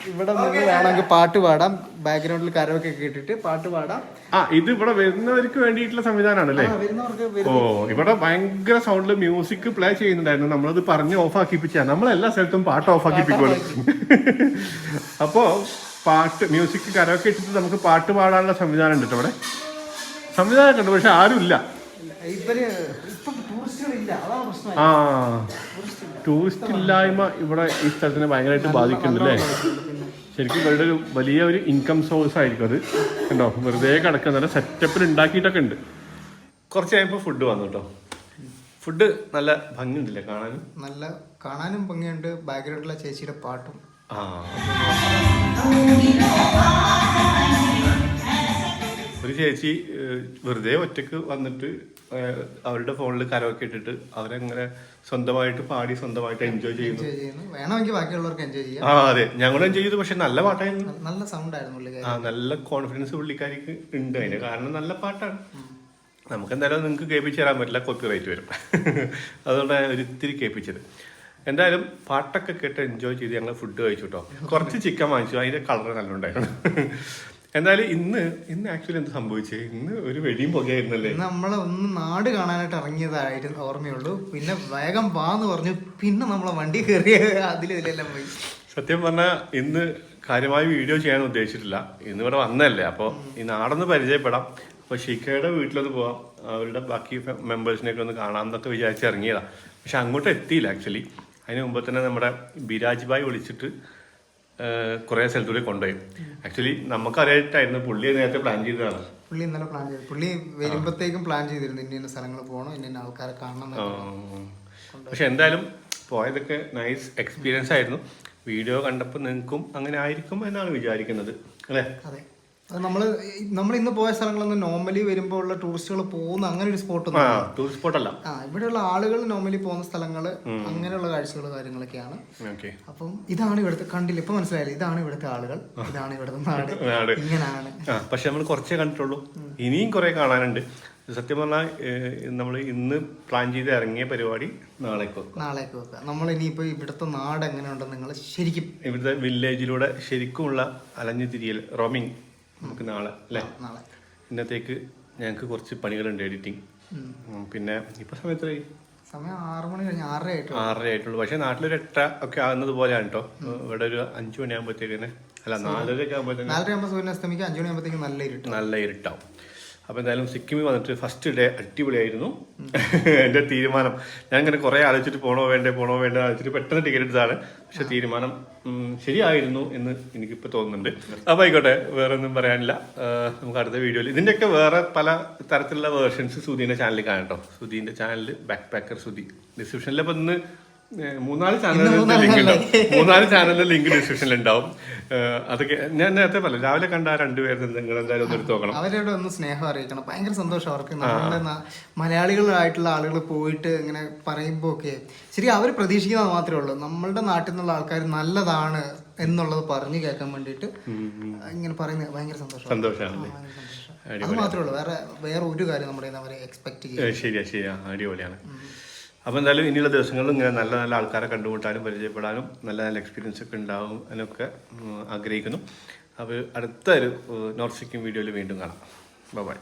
ഇവിടെ നിന്ന് വേണമെങ്കിൽ പാട്ട് പാടാം, ബാക്ക്ഗ്രൗണ്ടിൽ കരോക്കെ കേട്ടിട്ട് പാട്ട് പാടാം. ഇത് ഇവിടെ വരുന്നവർക്ക് വേണ്ടിയിട്ടുള്ള സംവിധാനമാണല്ലേ? ഓ, ഇവിടെ ഭയങ്കര സൗണ്ടില് മ്യൂസിക് പ്ലേ ചെയ്യുന്നുണ്ടായിരുന്നു. നമ്മളത് പറഞ്ഞ് ഓഫ് ആക്കിപ്പിച്ചാ. നമ്മളെല്ലാ സ്ഥലത്തും പാട്ട് ഓഫ് ആക്കിപ്പിക്കുമല്ലോ. അപ്പോ പാട്ട് മ്യൂസിക് കരോക്കെ ഇട്ടിട്ട് നമുക്ക് പാട്ട് പാടാനുള്ള സംവിധാനം ഉണ്ട് ഇവിടെ. സംവിധാനമൊക്കെ ഉണ്ട്, പക്ഷെ ആരും ഇല്ല. ടൂറിസ്റ്റ് ഇല്ലായ്മ ഇവിടെ ഈ സ്ഥലത്തിനെ ഭയങ്കരമായിട്ട് ബാധിക്കുന്നുണ്ടല്ലേ? ശരിക്കും ഇവരുടെ ഒരു വലിയ ഒരു ഇൻകം സോഴ്സ് ആയിരിക്കും അത്. കണ്ടോ, വെറുതെ കിടക്കുന്ന സെറ്റപ്പിൽ ഉണ്ടാക്കിയിട്ടൊക്കെ ഉണ്ട്. കുറച്ച് കഴിയുമ്പോൾ ഫുഡ് വന്നു കേട്ടോ. ഫുഡ് നല്ല ഭംഗിയുണ്ടല്ലേ കാണാനും? നല്ല കാണാനും ഭംഗിയുണ്ട്. ബാക്ക്ഗ്രൗണ്ടിലെ ചേച്ചിയുടെ പാട്ടും. ഒരു ചേച്ചി വെറുതെ ഒറ്റക്ക് വന്നിട്ട് അവരുടെ ഫോണിൽ കരോക്കെ ഇട്ടിട്ട് അവരങ്ങനെ സ്വന്തമായിട്ട് പാടി സ്വന്തമായിട്ട് എൻജോയ് ചെയ്യുന്നു. വേണമെങ്കിൽ ബാക്കിയുള്ളവർക്ക് എൻജോയ് ചെയ്യാം. അതെ, ഞങ്ങളും എൻജോയ് ചെയ്തു. പക്ഷെ നല്ല പാട്ടായിരുന്നു, നല്ല സൗണ്ട് ആയിരുന്നു. നല്ല കോൺഫിഡൻസ് പുള്ളിക്കാരിക്ക് ഉണ്ട്. അതിന് കാരണം നല്ല പാട്ടാണ്. നമുക്ക് എന്തായാലും നിങ്ങൾക്ക് കേൾപ്പിച്ച് തരാൻ പറ്റില്ല, കോപ്പിറൈറ്റ് വരും. അതുകൊണ്ടാണ് ഒരിത്തിരി കേൾപ്പിച്ചത്. എന്തായാലും പാട്ടൊക്കെ കേട്ട് എൻജോയ് ചെയ്ത് ഞങ്ങൾ ഫുഡ് കഴിച്ചു കേട്ടോ. കുറച്ച് ചിക്കൻ വാങ്ങിച്ചു, അതിന്റെ കളർ നല്ല ഉണ്ടായിരുന്നു. എന്തായാലും ഇന്ന് ആക്ച്വലി എന്ത് സംഭവിച്ചത്? ഇന്ന് ഒരു വെടിയും പുകയായിരുന്നല്ലേ? നമ്മളെ ഒന്ന് നാട് കാണാനായിട്ട് ഇറങ്ങിയതായിരുന്നു ഓർമ്മയുള്ളൂ. പിന്നെ വേഗം വാന്ന് പറഞ്ഞു, പിന്നെ നമ്മളെ വണ്ടി കയറിയ അതിലെല്ലാം പോയി. സത്യം പറഞ്ഞാൽ ഇന്ന് കാര്യമായി വീഡിയോ ചെയ്യാൻ ഉദ്ദേശിച്ചിട്ടില്ല. ഇന്ന് ഇവിടെ വന്നതല്ലേ, അപ്പോൾ ഈ നാടൊന്ന് പരിചയപ്പെടാം. അപ്പോൾ ഷിക്കയുടെ വീട്ടിലൊന്ന് പോവാം, അവരുടെ ബാക്കി മെമ്പേഴ്സിനെയൊക്കെ ഒന്ന് കാണാമെന്നൊക്കെ വിചാരിച്ച് ഇറങ്ങിയതാണ്. പക്ഷെ അങ്ങോട്ട് എത്തിയില്ല ആക്ച്വലി. അതിന് മുമ്പ് തന്നെ നമ്മുടെ ബിരാജ് ഭായ് വിളിച്ചിട്ട് കുറേ സ്ഥലത്തൂടെ കൊണ്ടുപോയി. ആക്ച്വലി നമുക്കറിയായിട്ടായിരുന്നു, പുള്ളി നേരത്തെ പ്ലാൻ ചെയ്തതാണ്. പുള്ളി ഇന്നലെ പ്ലാൻ ചെയ്തു. പുള്ളി വരുമ്പോഴത്തേക്കും പ്ലാൻ ചെയ്തിരുന്നു ഇന്ന സ്ഥലങ്ങൾ പോകണം, ഇന്ന ആൾക്കാരെ കാണണം. പക്ഷെ എന്തായാലും പോയതൊക്കെ നൈസ് എക്സ്പീരിയൻസ് ആയിരുന്നു. വീഡിയോ കണ്ടപ്പോൾ നിങ്ങൾക്കും അങ്ങനെ ആയിരിക്കും എന്നാണ് വിചാരിക്കുന്നത് അല്ലേ? അതെ, അത് നമ്മൾ ഇന്ന് പോയ സ്ഥലങ്ങളൊന്നും നോർമലി വരുമ്പോൾ ഉള്ള ടൂറിസ്റ്റുകൾ പോകുന്ന അങ്ങനെ ഒരു സ്പോട്ടൊന്നും ടൂറിസ്റ്റ് സ്പോട്ടല്ല. ഇവിടെയുള്ള ആളുകൾ നോർമലി പോകുന്ന സ്ഥലങ്ങൾ അങ്ങനെയുള്ള കാഴ്ചകൾ കാര്യങ്ങളൊക്കെയാണ്. അപ്പം ഇതാണ് ഇവിടുത്തെ, കണ്ടില്ല ഇപ്പൊ മനസ്സിലായില്ല, ഇതാണ് ഇവിടുത്തെ ആളുകൾ, ഇതാണ് ഇവിടുത്തെ നാട്, ഇങ്ങനെയാണ്. പക്ഷെ നമ്മൾ കുറച്ചേ കണ്ടിട്ടുള്ളൂ, ഇനിയും കുറെ കാണാനുണ്ട്. സത്യം പറഞ്ഞാൽ നമ്മൾ ഇന്ന് പ്ലാൻ ചെയ്ത് ഇറങ്ങിയ പരിപാടി നാളേക്ക് വെക്കുക. നമ്മൾ ഇനിയിപ്പോ ഇവിടുത്തെ നാട് എങ്ങനെയുണ്ടെന്ന് നിങ്ങൾ ശരിക്കും ഇവിടുത്തെ വില്ലേജിലൂടെ ശരിക്കുമുള്ള അലഞ്ഞു തിരിയൽ റോമിങ് നമുക്ക് നാളെ അല്ലേ? നാളെ ഇന്നത്തേക്ക് ഞങ്ങൾക്ക് കുറച്ച് പണികളുണ്ട്, എഡിറ്റിംഗ്. പിന്നെ ഇപ്പൊ സമയത്തായി, സമയം 6 മണി കഴിഞ്ഞ് 6:30 ആയിട്ടുള്ളൂ. പക്ഷെ നാട്ടിലൊരു 8 ഒക്കെ ആകുന്നത് പോലെയാണ് കേട്ടോ. ഇവിടെ ഒരു 5 മണിയാകുമ്പോഴത്തേക്ക്, അല്ല 4:30 ആകുമ്പോഴത്തേക്ക്, 4:30 സൂര്യൻ അസ്തമിക്കും, 5 മണിയാകുമ്പോഴത്തേക്ക് നല്ല ഇരുട്ടാവും. അപ്പോൾ എന്തായാലും സിക്കിമിൽ വന്നിട്ട് ഫസ്റ്റ് ഡേ അടിപൊളിയായിരുന്നു. എൻ്റെ തീരുമാനം, ഞാൻ ഇങ്ങനെ കുറേ ആലോചിച്ചിട്ട് പോണോ വേണ്ടേ ആലോചിച്ചിട്ട് പെട്ടെന്ന് ടിക്കറ്റ് എടുത്തതാണ്. പക്ഷെ തീരുമാനം ശരിയായിരുന്നു എന്ന് എനിക്കിപ്പോൾ തോന്നുന്നുണ്ട്. അപ്പോൾ ആയിക്കോട്ടെ, വേറെ ഒന്നും പറയാനില്ല. നമുക്ക് അടുത്ത വീഡിയോയിൽ ഇതിൻ്റെയൊക്കെ വേറെ പല തരത്തിലുള്ള വേർഷൻസ് സുധീൻ്റെ ചാനലിൽ കാണാം കേട്ടോ. സുധീൻ്റെ ചാനൽ ബാക്ക് പാക്കർ സുധി. ഡിസ്ക്രിപ്ഷനിൽ ഇപ്പോൾ ഇന്ന് 3-4 ചാനലിന്റെ ലിങ്ക് ഉണ്ടാവും. 3-4 ചാനലിന്റെ ലിങ്ക് ഡിസ്ക്രിപ്ഷനിൽ ഉണ്ടാവും. അതൊക്കെ ഞാൻ നേരത്തെ പറഞ്ഞു, രാവിലെ കണ്ട 2 പേര് നിങ്ങൾ എന്തായാലും ഒന്ന് എടുത്ത് നോക്കണം. അവരോട് ഒന്ന് സ്നേഹം അറിയിക്കണം. ഭയങ്കര സന്തോഷം അവർക്ക്. നമ്മുടെ മലയാളികളായിട്ടുള്ള ആളുകൾ പോയിട്ട് ഇങ്ങനെ പറയുമ്പോൾ ഒക്കെ ശരി അവർ പ്രതീക്ഷിക്കുന്നത് മാത്രമേ ഉള്ളൂ. നമ്മളുടെ നാട്ടിൽ നിന്നുള്ള ആൾക്കാർ നല്ലതാണ് എന്നുള്ളത് പറഞ്ഞു കേൾക്കാൻ വേണ്ടിയിട്ട് ഇങ്ങനെ പറയുന്നത് ഭയങ്കര സന്തോഷമാണ്. അത് മാത്രമേ ഉള്ളൂ, വേറെ ഒരു കാര്യം നമ്മുടെ അവരെ എക്സ്പെക്ട് ചെയ്യാം. ശരിയാ, അടിപൊളിയാണ്. അപ്പോൾ എന്തായാലും ഇനിയുള്ള ദിവസങ്ങളിൽ ഇങ്ങനെ നല്ല നല്ല ആൾക്കാരെ കണ്ടുമുട്ടാനും പരിചയപ്പെടാനും നല്ല നല്ല എക്സ്പീരിയൻസ് ഒക്കെ ഉണ്ടാവും എന്നൊക്കെ ആഗ്രഹിക്കുന്നു. അപ്പോൾ അടുത്തൊരു നോർത്ത് സിക്കിം വീഡിയോയിൽ വീണ്ടും കാണാം. ബൈ.